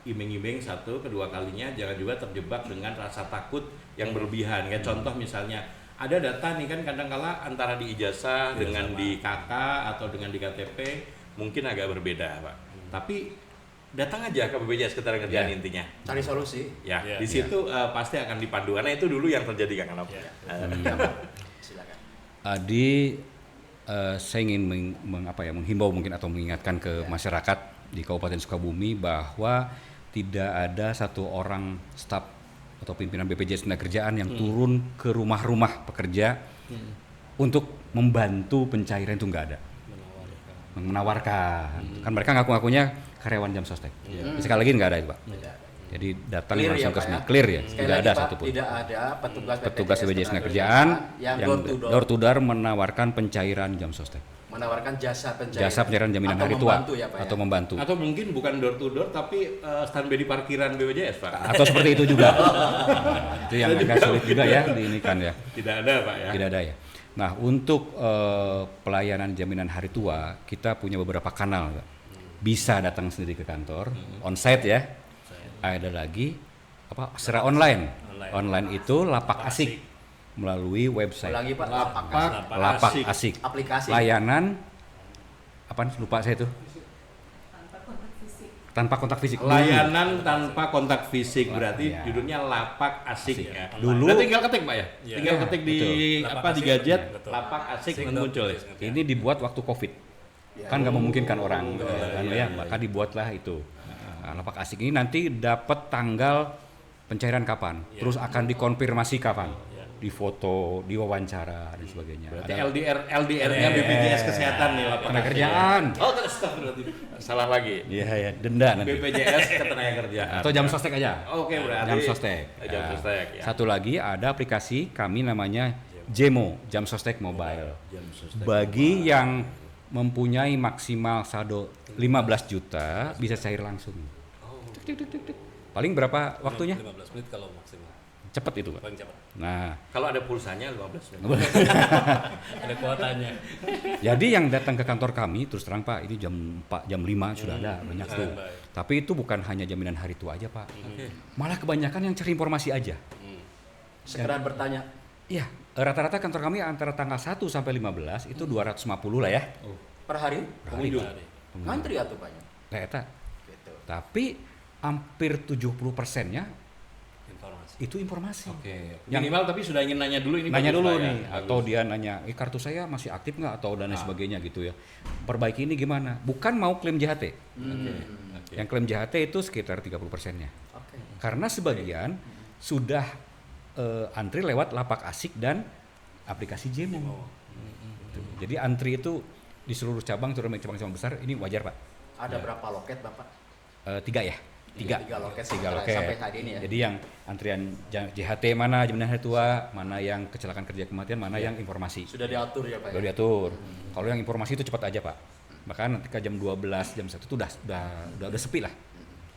iming-iming satu, kedua kalinya jangan juga terjebak dengan rasa takut yang berlebihan. Kayak contoh misalnya ada data nih kan kadang-kala antara di ijazah dengan di KK atau dengan di KTP mungkin agak berbeda Pak. Tapi datang aja ke BPJS Ketenagakerjaan intinya. Cari solusi. Ya, di situ pasti akan dipandu. Karena itu dulu yang terjadi Kang Anop. Silakan. Saya ingin menghimbau mungkin atau mengingatkan ke masyarakat di Kabupaten Sukabumi bahwa tidak ada satu orang staf atau pimpinan BPJS Ketenagakerjaan yang turun ke rumah-rumah pekerja untuk membantu pencairan, itu nggak ada. Menawarkan. Kan mereka ngaku-ngakunya karyawan jam sostek. Sekali lagi nggak ada itu Pak. Jadi datang Clear langsung ya, ke Pak, sini, ya? clear ya, Sekali tidak lagi, ada Pak, satupun. tidak ada Petugas BPJS Ketenagakerjaan yang door to door menawarkan pencairan jam sostek. Menawarkan jasa Pencairan jaminan atau hari tua membantu ya, Pak, ya? atau membantu. Atau mungkin bukan door to door tapi standby di parkiran BPJS Pak. Atau seperti itu juga. Itu yang agak sulit juga ya diinikan ya. Tidak ada Pak ya. Tidak ada ya. Nah, untuk pelayanan jaminan hari tua kita punya beberapa kanal Pak. Bisa datang sendiri ke kantor, onsite ya. Ada lagi secara online. Online itu Lapak Asik melalui website. Ulangi Pak, Lapak Asik. aplikasi. Layanan lupa saya itu. Tanpa kontak fisik. Layanan tanpa kontak fisik berarti Ya. judulnya Lapak Asik ya. Dulu- Berarti tinggal ketik Pak ya. Iya. Tinggal ketik di Lapak di Asik, gadget betul. Lapak Asik Asik muncul ya. Ini dibuat waktu Covid. Kan nggak memungkinkan orang maka dibuatlah itu. Nah, Lapak Asik ini nanti dapat tanggal pencairan kapan, terus akan dikonfirmasi kapan, difoto, diwawancara dan sebagainya. Berarti Ada LDR-nya BPJS Kesehatan nih Lapak Ketenagakerjaan. Asik. Oh, berarti salah lagi. Iya, denda nanti. BPJS Ketenagakerjaan. Atau jam sostek aja. Oke, berarti Jam sostek. Jam Nah, sostek ya. Satu lagi ada aplikasi kami namanya Jemo, Jam Sostek Mobile. Bagi yang mempunyai maksimal saldo 15 juta bisa cair langsung. Tuk, tuk, tuk, tuk. Paling berapa waktunya? 15 menit kalau maksimal. Cepat itu, Pak. Paling cepat. Nah, Kalau ada pulsanya 15 menit. Ada kuotanya. jadi yang datang ke kantor kami terus terang Pak, ini jam 4, jam 5 sudah ada banyak tuh. Baik. Tapi itu bukan hanya jaminan hari tua aja, Pak. Malah kebanyakan yang cari informasi aja. Sekedar bertanya. Iya, rata-rata kantor kami antara tanggal 1 sampai 15 itu 250 lah ya. Per hari? Pengunjung. Ngantri atau banyak? Eta. Gitu. Tapi hampir 70%-nya Informasi. itu informasi. Oke. Yang- Minimal tapi sudah ingin nanya dulu ini. Nanya bagus, dulu Pak, ya. nih, Bagus. atau dia nanya, kartu saya masih aktif nggak atau dan lain sebagainya gitu ya. Perbaiki ini gimana? Bukan mau klaim JHT. Oke. Yang klaim JHT itu sekitar 30%-nya. Oke. Karena sebagian sudah antri lewat Lapak Asik dan aplikasi Jemo. Gitu. Jadi antri itu di seluruh cabang, terutama cabang-cabang besar, ini wajar Pak. Ada berapa loket Bapak? 3 ya? 3. Tiga loket Tiga sampai- loket. sampai saat ini ya? Jadi yang antrian JHT mana, jaminan hari tua, mana yang kecelakaan kerja kematian, mana yang informasi. Sudah diatur ya Pak? Sudah Ya? diatur. Kalau yang informasi itu cepat aja Pak. Bahkan ketika jam 12, jam 1 itu udah sepi lah.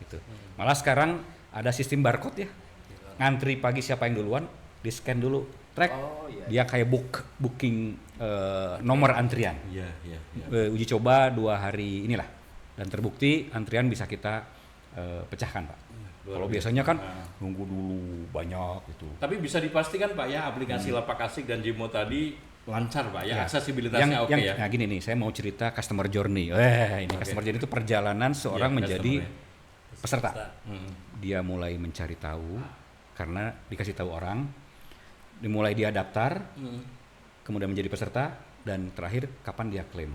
Gitu. Malah sekarang ada sistem barcode ya. Ngantri pagi siapa yang duluan, di scan dulu, track. Oh, iya. Dia kayak booking nomor antrian. Iya, iya. Uji coba 2 hari inilah. Dan terbukti antrian bisa kita pecahkan Pak. Kalau biasanya kan nunggu dulu banyak gitu. Tapi bisa dipastikan Pak ya aplikasi Lapak Asik dan Jemo tadi lancar Pak ya, aksesibilitasnya oke ya. Nah gini nih, saya mau cerita customer journey. Ini customer journey itu perjalanan seorang Iya, menjadi customer-nya. peserta. Hmm. Dia mulai mencari tahu karena dikasih tahu orang, dimulai dia daftar, kemudian menjadi peserta, dan terakhir kapan dia klaim.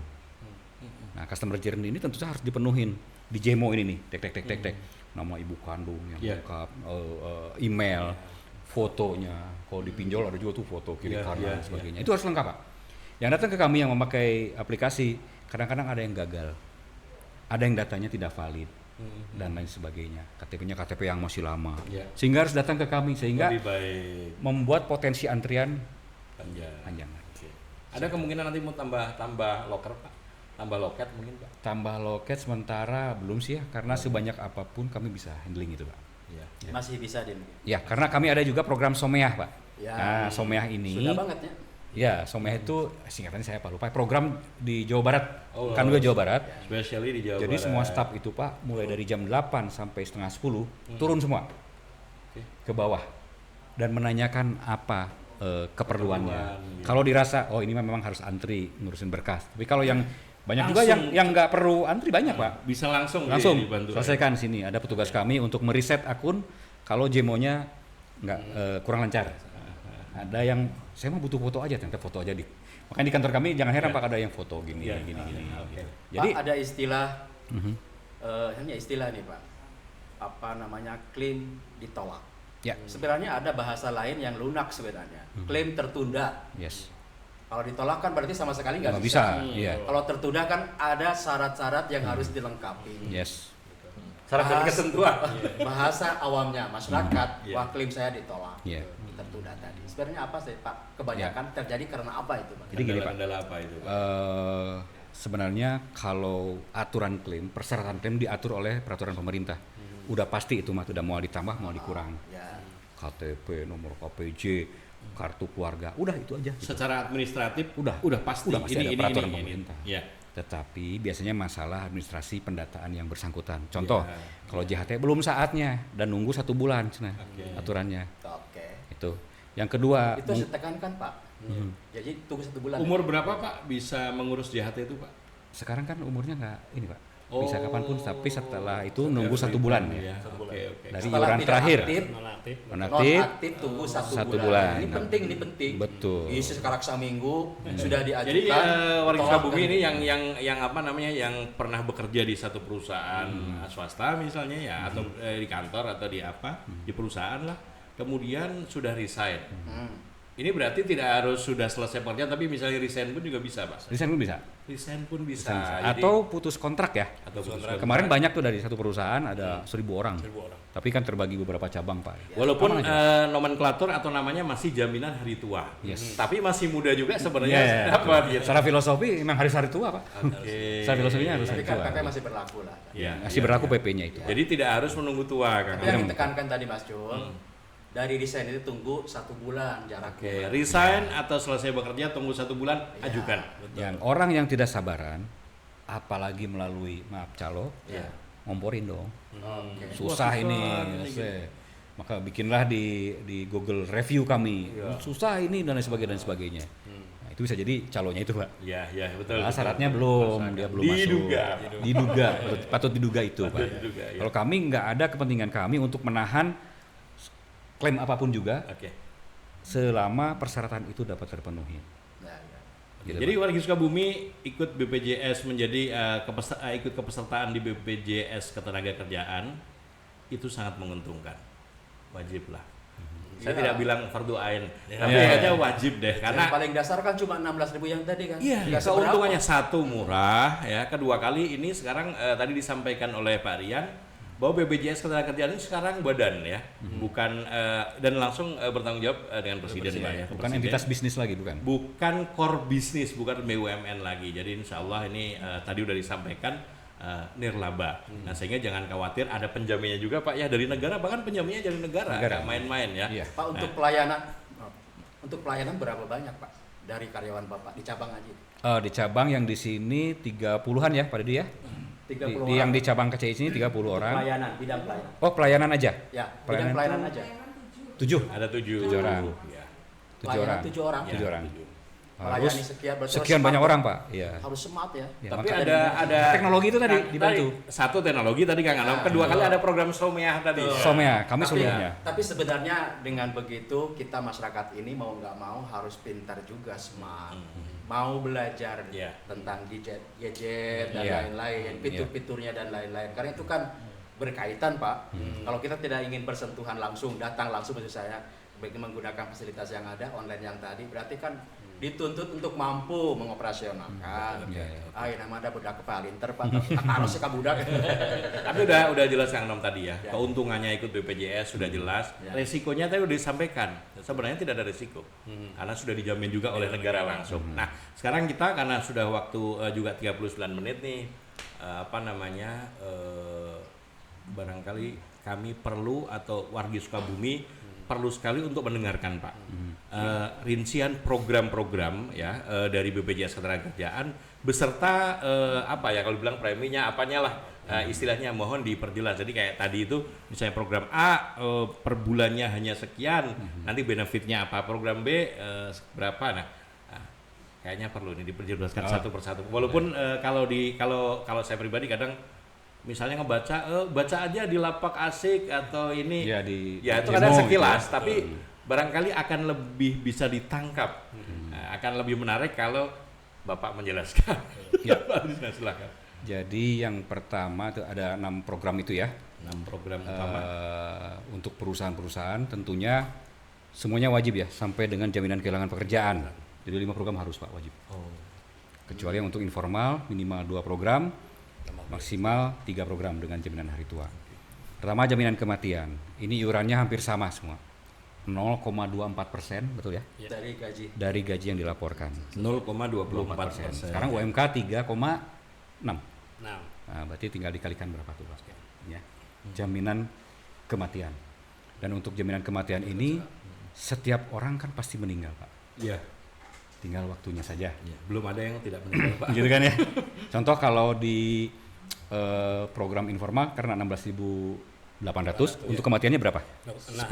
Nah customer journey ini tentu saja harus dipenuhin di Jemo ini nih, tek, nama ibu kandung yang Iya. lengkap, email, fotonya. Kalau di pinjol ada juga tuh foto kiri Iya, kanan iya, dan sebagainya. Itu harus lengkap, Pak. Yang datang ke kami yang memakai aplikasi, kadang-kadang ada yang gagal. Ada yang datanya tidak valid dan lain sebagainya. KTP-nya KTP yang masih lama. Iya. Sehingga harus datang ke kami sehingga Lebih baik membuat potensi antrian panjang. panjang. Oke. Ada kemungkinan nanti mau tambah loker Pak? Tambah loket mungkin Pak? Tambah loket sementara belum sih ya, karena sebanyak apapun kami bisa handling itu, Pak. Iya. Masih bisa Din. Ya, karena kami ada juga program Someah, Pak. Ya. Nah, Someah ini Sudah banget ya. ya, Someah itu singkatannya saya lupa. Program di Jawa Barat, Oh, kan juga Jawa Barat. Especially di Jawa Jadi Barat. semua staf itu, Pak, mulai dari jam 8 sampai setengah 10 turun semua Oke. ke bawah dan menanyakan apa keperluannya. Keperluan, gitu. Kalau dirasa oh ini memang harus antri ngurusin berkas. Tapi kalau yang banyak juga Langsung. yang nggak perlu antri banyak, Pak. Bisa langsung dibantu. Selesaikan sini. Ada petugas kami untuk meriset akun kalau Jemonya nggak kurang lancar. Ada yang saya mau butuh foto aja, ternyata foto aja di. Makanya di kantor kami jangan heran Ya. Pak ada yang foto gini Ya. gini. Oke. Jadi Pak, ada istilah Mhm. hanya istilah nih Pak. Apa namanya, klaim ditolak. ya, Sebenarnya ada bahasa lain yang lunak sebenarnya. Klaim tertunda. yes. Kalau ditolak kan berarti sama sekali nggak Nggak bisa. bisa, iya. Kalau tertunda kan ada syarat-syarat yang harus dilengkapi. Yes. Syarat dan Bahas- ketentuan. Bahasa awamnya masyarakat, Iya. wah klaim saya ditolak. Iya. Tertunda tadi. Sebenarnya apa sih Pak? Kebanyakan terjadi karena apa itu Pak? Jadi gini, Pak. Kendala apa itu Pak? Sebenarnya kalau aturan klaim, persyaratan klaim diatur oleh peraturan pemerintah. Udah pasti itu mah udah mau ditambah mau dikurang. Ya. KTP, nomor KPJ, kartu keluarga, udah itu aja. gitu. Secara administratif Udah pasti. ada peraturan ini. pemerintah. Ya. Tetapi biasanya masalah administrasi pendataan yang bersangkutan. Contoh, Ya. kalau JHT belum saatnya dan nunggu 1 bulan, cenah, Oke. aturannya Oke. itu. Yang kedua, Itu saya tekankan Pak. Jadi tunggu 1 bulan. Umur berapa Pak bisa mengurus JHT itu Pak? sekarang kan umurnya nggak ini Pak, Oh. bisa kapanpun. Tapi setelah itu nunggu 1 bulan ya. Oke. Dari Setelah iuran tidak terakhir. aktif, Nonaktif. Nonaktif, nonaktif tunggu 1 1 bulan. bulan. Ini penting, ini penting. Betul. Isi sekarang seminggu sudah diajukan. Jadi warga tolak Sukabumi kan. ini yang apa namanya yang pernah bekerja di satu perusahaan swasta misalnya ya atau di kantor atau di apa di perusahaan lah kemudian sudah resign. Ini berarti tidak harus sudah selesai pekerjaan tapi misalnya resign pun juga bisa Pak. Resign pun bisa. Resign pun bisa. Bisa. Jadi- Atau putus kontrak ya. atau putus Kemarin banyak tuh dari satu perusahaan ada 1.000 orang. 1.000 orang. Tapi kan terbagi beberapa cabang Pak. Walaupun Aman aja. nomenklatur atau namanya masih jaminan hari tua. Yes. Tapi masih muda juga sebenarnya Iya, dapat gitu. secara filosofi memang harus hari tua Pak. Oke. Secara filosofinya harus Tapi hari kan tua. PP masih berlaku lah. Iya, Masih iya, berlaku iya. PP-nya itu. Jadi tidak harus menunggu tua Kang. Tapi yang ditekankan tadi Mas Jul, dari resign itu tunggu 1 bulan Oke, jaraknya. resign atau selesai bekerja tunggu 1 bulan ajukan. Yang orang yang tidak sabaran, apalagi melalui maaf calo, Iya. ngomporin dong. Oke. Susah Wah, ini, susah, se. Maka bikinlah di Google review kami. Iya. Susah ini dan lain sebagainya. Nah, itu bisa jadi calonnya itu, Pak. Iya, iya betul. Nah, betul. syaratnya belum, dia belum Diduga. masuk. Diduga, patut diduga itu, Patut Pak. diduga, ya. Kalau kami nggak ada kepentingan kami untuk menahan klaim apapun juga Oke. selama persyaratan itu dapat terpenuhi. Nah, ya. Gitu, Jadi warga Sukabumi ikut BPJS menjadi ikut kepesertaan di BPJS Ketenagakerjaan itu sangat menguntungkan. Wajib lah. Saya Iya. tidak bilang fardu ain, tapi Iya. kayaknya wajib deh karena Yang paling dasar kan cuma 16.000 yang tadi kan. iya, Nggak keuntungannya seberapa. satu murah ya, kedua kali ini sekarang tadi disampaikan oleh Pak Rian bahwa BPJS Ketenagakerjaan ini sekarang badan ya, bukan dan langsung bertanggung jawab dengan presiden Pak ya. Bukan Presiden. entitas bisnis lagi, bukan. Bukan core bisnis, bukan BUMN lagi. Jadi insya Allah ini tadi udah disampaikan nirlaba. Nah sehingga jangan khawatir ada penjaminnya juga Pak ya dari negara, bahkan penjaminnya dari negara, Negara. nggak main-main ya. Iya. Pak, untuk pelayanan berapa banyak Pak dari karyawan Bapak di cabang aja? Di cabang yang di sini 30-an ya, Pak Didi ya. 30 Yang di cabang KCI sini 30 orang. Pelayanan, bidang pelayanan. Oh, pelayanan aja. Ya, Pelayanan bidang pelayanan itu- aja. 7. Ada 7 orang. Ya. 7 Pelayanan orang. 7 orang. Ya, 7 orang. tujuh. Harus Melayani sekian, berarti sekian harus banyak smart orang, Pak. Iya. Harus smart ya. Ya, Tapi maka- ada teknologi itu tadi Kang, dibantu. Satu teknologi tadi Kang Anam, kedua kali ada program Someah tadi. Somea, kami Tapi- seluruhnya. Tapi sebenarnya dengan begitu kita masyarakat ini mau nggak mau harus pintar juga, smart. Mau belajar Iya. tentang gadget dan Iya. lain-lain, fitur-fiturnya dan lain-lain. Karena itu kan berkaitan Pak. Kalau kita tidak ingin bersentuhan langsung, datang langsung maksud saya baik menggunakan fasilitas yang ada, online yang tadi, berarti kan dituntut untuk mampu mengoperasionalkan. Nama ada budak kepalinter Pak, taruh sih ka budak. Tapi udah jelas Kang Nom tadi ya. Ya. Keuntungannya ikut BPJS sudah jelas. Ya. Resikonya tadi udah disampaikan. Sebenarnya tidak ada resiko. Karena sudah dijamin juga oleh negara langsung. Nah, sekarang kita karena sudah waktu juga 39 menit nih barangkali kami perlu atau wargi Sukabumi perlu sekali untuk mendengarkan Pak rincian program-program ya dari BPJS Ketenagakerjaan beserta kalau dibilang preminya apanya lah istilahnya mohon diperjelas. Jadi kayak tadi itu misalnya program A per bulannya hanya sekian, nanti benefitnya apa, program B berapa. Nah, kayaknya perlu nih diperjelaskan satu persatu. Walaupun kalau saya pribadi kadang misalnya baca aja di lapak asik atau ini ya itu kadang sekilas gitu, tapi barangkali akan lebih bisa ditangkap, akan lebih menarik kalau Bapak menjelaskan. Ya. Silakan. Jadi yang pertama itu ada 6 program itu ya. 6 program utama untuk perusahaan-perusahaan tentunya semuanya wajib ya sampai dengan jaminan kehilangan pekerjaan. Jadi 5 program harus Pak wajib. Kecuali yang untuk informal minimal 2 program. Maksimal 3 program dengan jaminan hari tua. Pertama jaminan kematian, ini iurannya hampir sama semua, 0,24%, betul ya? Dari gaji yang dilaporkan. 0,24%. Sekarang UMK 3,6. Nah, berarti tinggal dikalikan berapa tuh Pak? Ya. Jaminan kematian. Dan untuk jaminan kematian ini setiap orang kan pasti meninggal Pak. Iya. Tinggal waktunya saja. Ya, belum ada yang tidak meninggal Pak. Gitu kan ya. Contoh kalau di program informal karena 16.800 untuk kematiannya berapa? 10.000.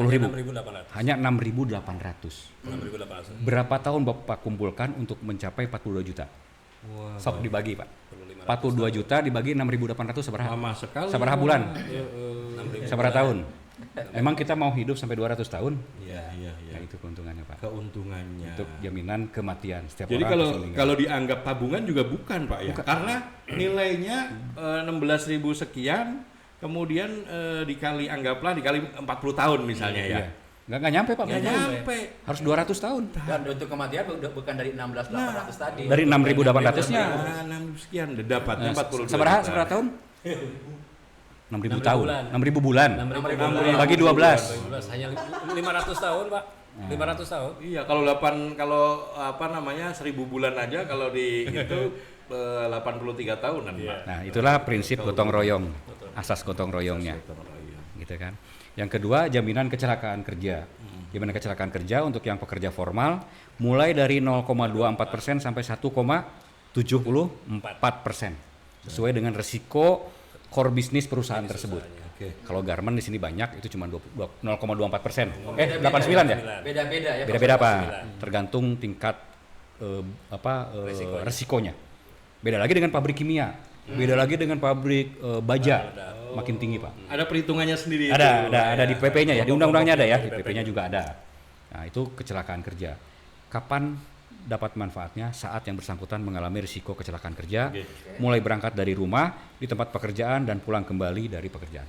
Hanya 6.800. Berapa tahun Bapak kumpulkan untuk mencapai 42 juta? Sok dibagi Pak. 42 juta dibagi 6.800 seberapa? Lama sekali. Seberapa bulan? Seberapa tahun? Emang kita mau hidup sampai 200 tahun? Iya. Nah, itu keuntungannya Pak. Keuntungannya. Untuk jaminan kematian setiap Jadi orang. kalau dianggap tabungan juga bukan Pak ya. Bukan. Karena nilainya 16.000 sekian, kemudian dikali 40 tahun misalnya ya. Nggak nyampe Pak. Nggak nyampe. Harus 200 tahun. Dan untuk kematian bukan dari 16.800 tadi. Dari 6.800-nya. 6 sekian dapatnya 42 seberapa tahun? 6.000 tahun. 6.000 bulan. 6.000 bagi 12. Hanya 500 tahun, Pak. 500 tahun. Iya, kalau 1.000 bulan aja kalau di itu 83 tahunan, Pak. Nah, itulah prinsip gotong royong. Asas gotong royongnya. Gitu kan. Yang kedua, jaminan kecelakaan kerja. Jaminan kecelakaan kerja untuk yang pekerja formal mulai dari 0,24% sampai 1,74%. Sesuai dengan resiko core bisnis perusahaan tersebut. Kalau garment di sini banyak itu cuma 0,24%. 89 ya? Beda-beda ya. Beda-beda Pak. Tergantung tingkat resikonya. Beda lagi dengan pabrik kimia. Beda lagi dengan pabrik baja. Makin tinggi Pak. Ada perhitungannya sendiri. Ada di PP-nya ya, di undang-undangnya ada ya, di PP-nya juga ada. Nah, itu kecelakaan kerja. Kapan dapat manfaatnya? Saat yang bersangkutan mengalami risiko kecelakaan kerja, mulai berangkat dari rumah, di tempat pekerjaan dan pulang kembali dari pekerjaan.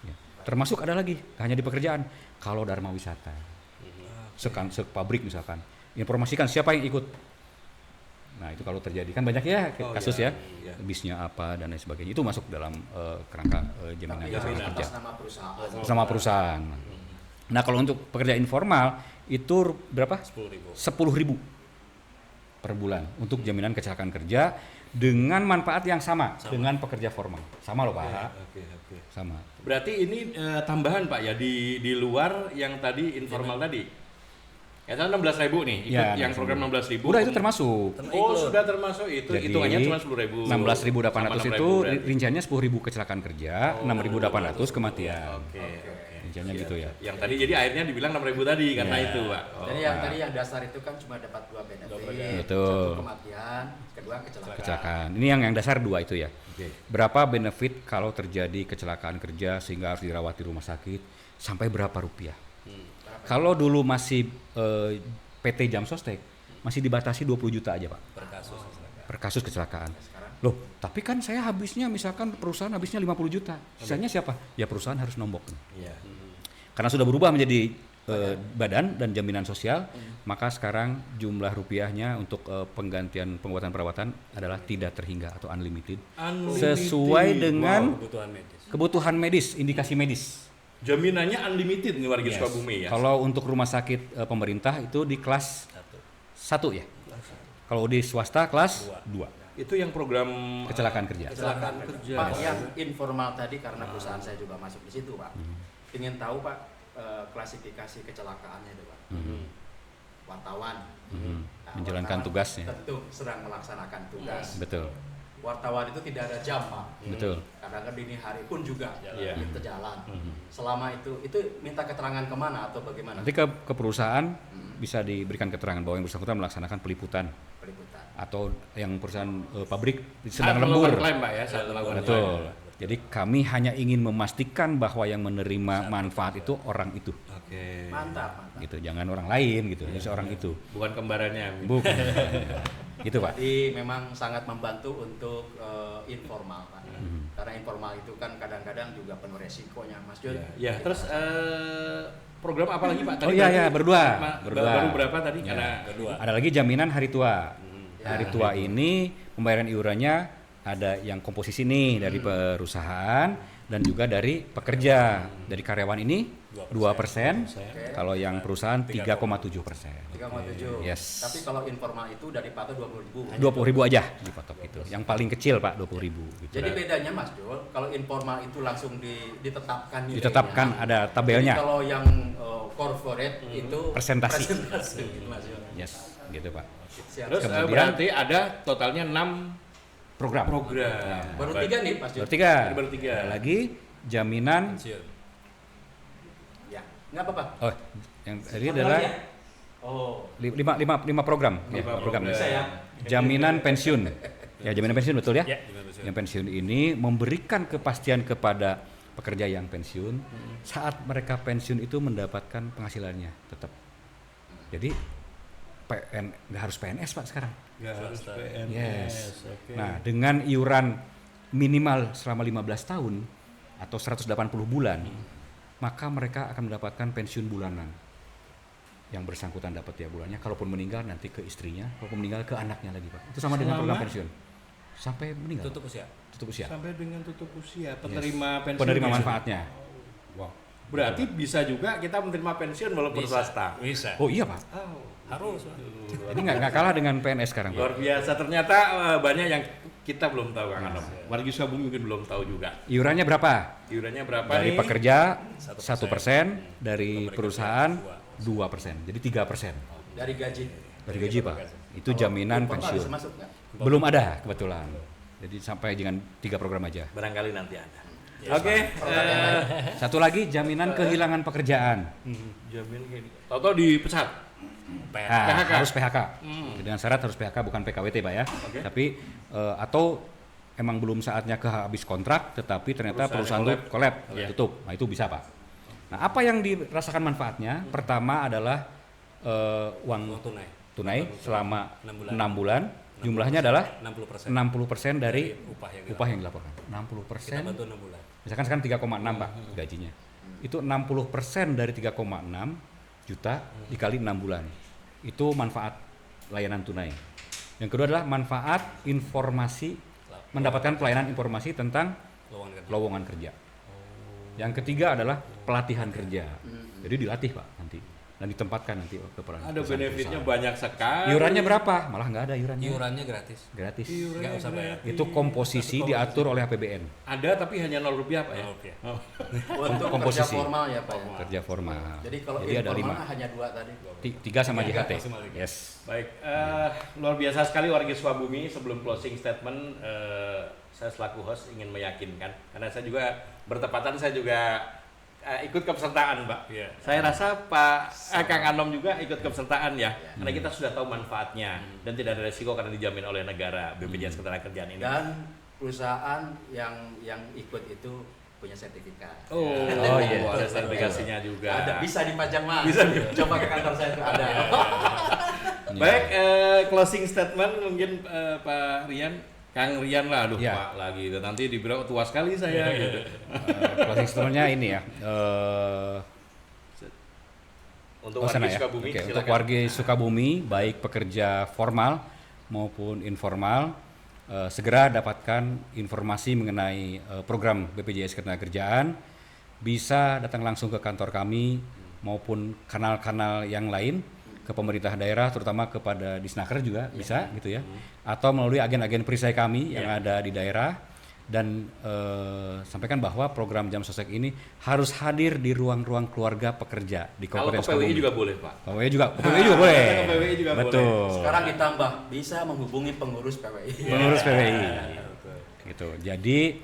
Ya. Termasuk ada lagi, hanya di pekerjaan. Kalau dharma wisata, pabrik misalkan, informasikan siapa yang ikut. Nah, itu kalau terjadi kan banyak ya kasus ya, bisnya apa dan lain sebagainya. Itu masuk dalam kerangka jaminan kerja. Sama perusahaan. Nah, kalau untuk pekerja informal itu berapa? 10.000 per bulan untuk jaminan kecelakaan kerja dengan manfaat yang sama dengan pekerja formal. Sama loh Pak. Sama. Berarti ini tambahan Pak ya di luar yang tadi informal tadi. Ya, 16.000 nih, ikut yang program 16.000. Udah itu termasuk. Oh, sudah termasuk itu. Jadi, hitungannya cuma 10.000. 16.800 itu rinciannya 10.000 kecelakaan kerja, 6.800 kematian. Rinciannya gitu ya. Yang tadi jadi akhirnya dibilang 6.000 tadi karena itu, Pak. Jadi yang tadi yang dasar itu kan cuma dapat 2 benefit. Betul. Satu kematian, kedua Kecelakaan. Ini yang dasar 2 itu ya. Berapa benefit kalau terjadi kecelakaan kerja sehingga harus dirawat di rumah sakit, sampai berapa rupiah? Kalau dulu masih PT Jam Sostek masih dibatasi 20 juta aja Pak. Per kasus kecelakaan. Loh, tapi kan saya habisnya misalkan perusahaan habisnya 50 juta. Sisanya siapa? Ya perusahaan harus nombok. Karena sudah berubah menjadi badan dan jaminan sosial, maka sekarang jumlah rupiahnya untuk penggantian pengobatan perawatan adalah tidak terhingga atau unlimited, sesuai dengan kebutuhan medis, indikasi medis. Jaminannya unlimited nih warga Sukabumi ya. Kalau untuk rumah sakit pemerintah itu di kelas 1 ya. Kalau di swasta kelas 2. Itu yang program Kecelakaan kerja. Kecelakaan kerja. Pak, yang informal tadi karena perusahaan saya juga masuk di situ, Pak. Ingin tahu, Pak, klasifikasi kecelakaannya itu, Pak. Wartawan. Nah, Menjalankan wartawan tugasnya. Tentu sedang melaksanakan tugas. Betul. Wartawan itu tidak ada jam, Pak. Betul. Kadang-kadang dini hari pun juga Iya. kita jalan. Selama itu minta keterangan kemana atau bagaimana? Nanti ke perusahaan bisa diberikan keterangan bahwa yang bersangkutan melaksanakan peliputan Peliputan. atau yang perusahaan pabrik sedang lembur. Klaim Pak ya, saat melakukan Betul. klaim. Jadi kami hanya ingin memastikan bahwa yang menerima manfaat itu orang itu, Oke. Mantap, mantap. gitu. Jangan orang lain gitu, harus orang itu. Bukan kembarannya. Bukan. Gitu Pak. Jadi memang sangat membantu untuk informal, Pak. Karena informal itu kan kadang-kadang juga penuh resikonya, Mas Jun. Ya, terus program apa lagi Pak? Oh iya, berarti iya, berdua. Baru berapa tadi? Ya. Karena Ada lagi jaminan hari tua. Ya. Hari tua ini pembayaran iurannya ada yang komposisi nih dari perusahaan dan juga dari pekerja. Dari karyawan ini 2%, kalau yang perusahaan 3,7%. 3,7. Yes. Tapi kalau informal itu dari patok 20.000. 20.000 aja dipatok itu. Yang paling kecil Pak 20.000 gitu. Jadi bedanya Mas Jul, kalau informal itu langsung ditetapkan nilainya. Ditetapkan ada tabelnya. Jadi kalau yang corporate itu Persentasi. gitu, Mas Jul. Yes, gitu Pak. Siap. terus Kemudian- berarti ada totalnya 6 Program. Baru 3 nih, Mas Jul. Bertiga. Baru tiga. Ada lagi jaminan. Ya, nggak apa-apa. Oh, yang tadi Apa adalah lagi ya? Oh, lima program. Ya, program. bisa ya. Jaminan pensiun. Ya, jaminan pensiun betul ya? Ya, jaminan pensiun. Yang pensiun ini memberikan kepastian kepada pekerja yang pensiun saat mereka pensiun itu mendapatkan penghasilannya tetap. Jadi nggak harus PNS Pak sekarang. Nggak harus PNS. Yes. Oke. Nah, dengan iuran minimal selama 15 tahun atau 180 bulan, maka mereka akan mendapatkan pensiun bulanan. Yang bersangkutan dapat ya bulannya, kalaupun meninggal nanti ke istrinya, kalaupun meninggal ke anaknya lagi, Pak. Itu sama dengan program pensiun. Sampai meninggal. Tutup usia. Tutup usia. Sampai dengan tutup usia penerima pensiun. Penerima biasa. manfaatnya. Wow. Berarti bisa juga kita menerima pensiun walaupun swasta. Bisa. Oh iya, Pak. Harus. Pak. Jadi nggak kalah dengan PNS sekarang, Pak. Luar biasa, ternyata banyak yang kita belum tahu Kang Anom. Warga Sukabumi mungkin belum tahu juga. Iurannya berapa? Iurannya berapa Dari nih? pekerja 1%, dari perusahaan 2%. Jadi 3%. Dari gaji. Dari gaji, Pak. Itu jaminan Informal pensiun. bisa masuk nggak? Belum ada kebetulan. Jadi sampai dengan 3 program aja. Barangkali nanti ada. Oke. Satu lagi jaminan kehilangan pekerjaan. Jamin kayak gitu. Tahu-tahu dipecat. Nah, PHK. harus PHK. Dengan syarat harus PHK bukan PKWT Pak ya. Oke. Tapi atau emang belum saatnya habis kontrak tetapi ternyata perusahaan Perusahaan itu collab, Iya. tutup. Nah, itu bisa Pak. Nah, apa yang dirasakan manfaatnya? Pertama adalah uang Uang tunai. tunai selama 6 bulan. 6 bulan. Jumlahnya adalah 60%. 60% dari upah yang dilaporkan. 60%. kita bantu 6 bulan. Misalkan sekarang 3,6 Pak gajinya. Itu 60% dari 3,6 juta dikali 6 bulan. Itu manfaat layanan tunai. Yang kedua adalah manfaat informasi, mendapatkan pelayanan informasi tentang Lowongan kerja. lowongan kerja. Yang ketiga adalah pelatihan kerja. Jadi dilatih Pak nanti dan ditempatkan nanti ke perusahaan. Ada benefitnya banyak sekali. Iurannya berapa? Malah nggak ada iurannya. Iurannya gratis. Gratis. Nggak usah bayar. Itu komposisi diatur oleh APBN. Ada tapi hanya 0 rupiah Pak ya. 0 rupiah. Oh. Untuk kerja Komposisi. formal ya, Pak. Ya? Kerja formal. Jadi kalau ada informal 5. hanya 2 tadi. 3 sama Tiga, JHT. maksimal tiga. Yes. Baik, luar biasa sekali warga Sukabumi. Sebelum closing statement, saya selaku host ingin meyakinkan, karena saya juga bertepatan, saya juga ikut kepesertaan, Pak. Iya. Saya rasa Kang Anom juga ikut kepesertaan ya, karena kita sudah tahu manfaatnya dan tidak ada resiko karena dijamin oleh negara BPJS Ketenagakerjaan ini. Dan perusahaan yang ikut itu punya sertifikat. Oh iya. ada sertifikasinya juga. Ada, bisa dipajang Mas. Bisa. Coba ke kantor saya itu ada. Baik, closing statement mungkin Pak Rian, Kang Rian lah, aduh Ya. Pak lagi itu nanti dibilang tua sekali saya gitu. Closing statement-nya ini ya. Untuk Oh, sana warga ya. Sukabumi, Oke, untuk silakan. warga Sukabumi, baik pekerja formal maupun informal, segera dapatkan informasi mengenai program BPJS Ketenagakerjaan. Bisa datang langsung ke kantor kami maupun kanal-kanal yang lain ke pemerintah daerah, terutama kepada Disnaker juga bisa gitu ya, atau melalui agen-agen perisai kami yang ada di daerah. Dan sampaikan bahwa program Jam Sostek ini harus hadir di ruang-ruang keluarga pekerja di Kalau Kabupaten ke PWI Sukabumi. juga boleh, Pak. PWI juga boleh. Ke PWI juga Betul. Sekarang ditambah bisa menghubungi pengurus PWI. Pengurus PWI. Gitu. Jadi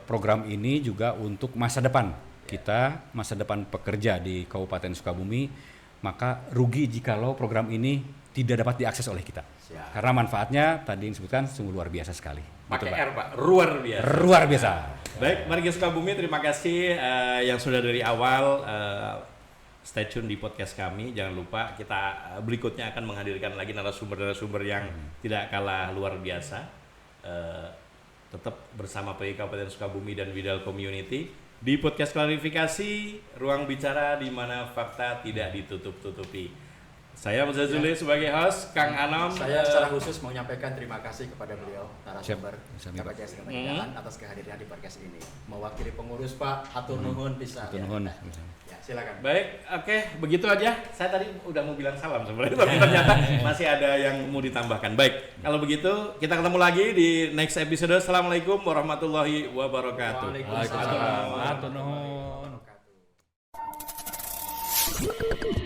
program ini juga untuk masa depan kita, masa depan pekerja di Kabupaten Sukabumi. Maka rugi jikalau program ini tidak dapat diakses oleh kita. Siap. Karena manfaatnya tadi yang disebutkan sungguh luar biasa sekali. Pakai Gitu, Pak. R, Pak. Luar biasa. Luar biasa. Baik, warga Sukabumi, terima kasih yang sudah dari awal stay tune di podcast kami. Jangan lupa kita berikutnya akan menghadirkan lagi narasumber-narasumber yang tidak kalah luar biasa. Tetap bersama PI Kabupaten Sukabumi dan Widal Community di podcast klarifikasi, ruang bicara di mana fakta tidak ditutup-tutupi. Saya Mas Zazuli sebagai host, Kang Anom. Saya secara khusus mau menyampaikan terima kasih kepada beliau narasumber Siap. Siap, Pak. BPJS Ketenagakerjaan atas kehadirannya di podcast ini. Mewakili pengurus Pak, hatur nuhun bisa. Hatur nuhun. Ya, silakan. Baik, oke, begitu aja. Saya tadi udah mau bilang salam sebenarnya, tapi ternyata masih ada yang mau ditambahkan. Baik, kalau begitu kita ketemu lagi di next episode. Assalamualaikum warahmatullahi wabarakatuh. Waalaikumsalam. Hatur nuhun. Wabarakatuh.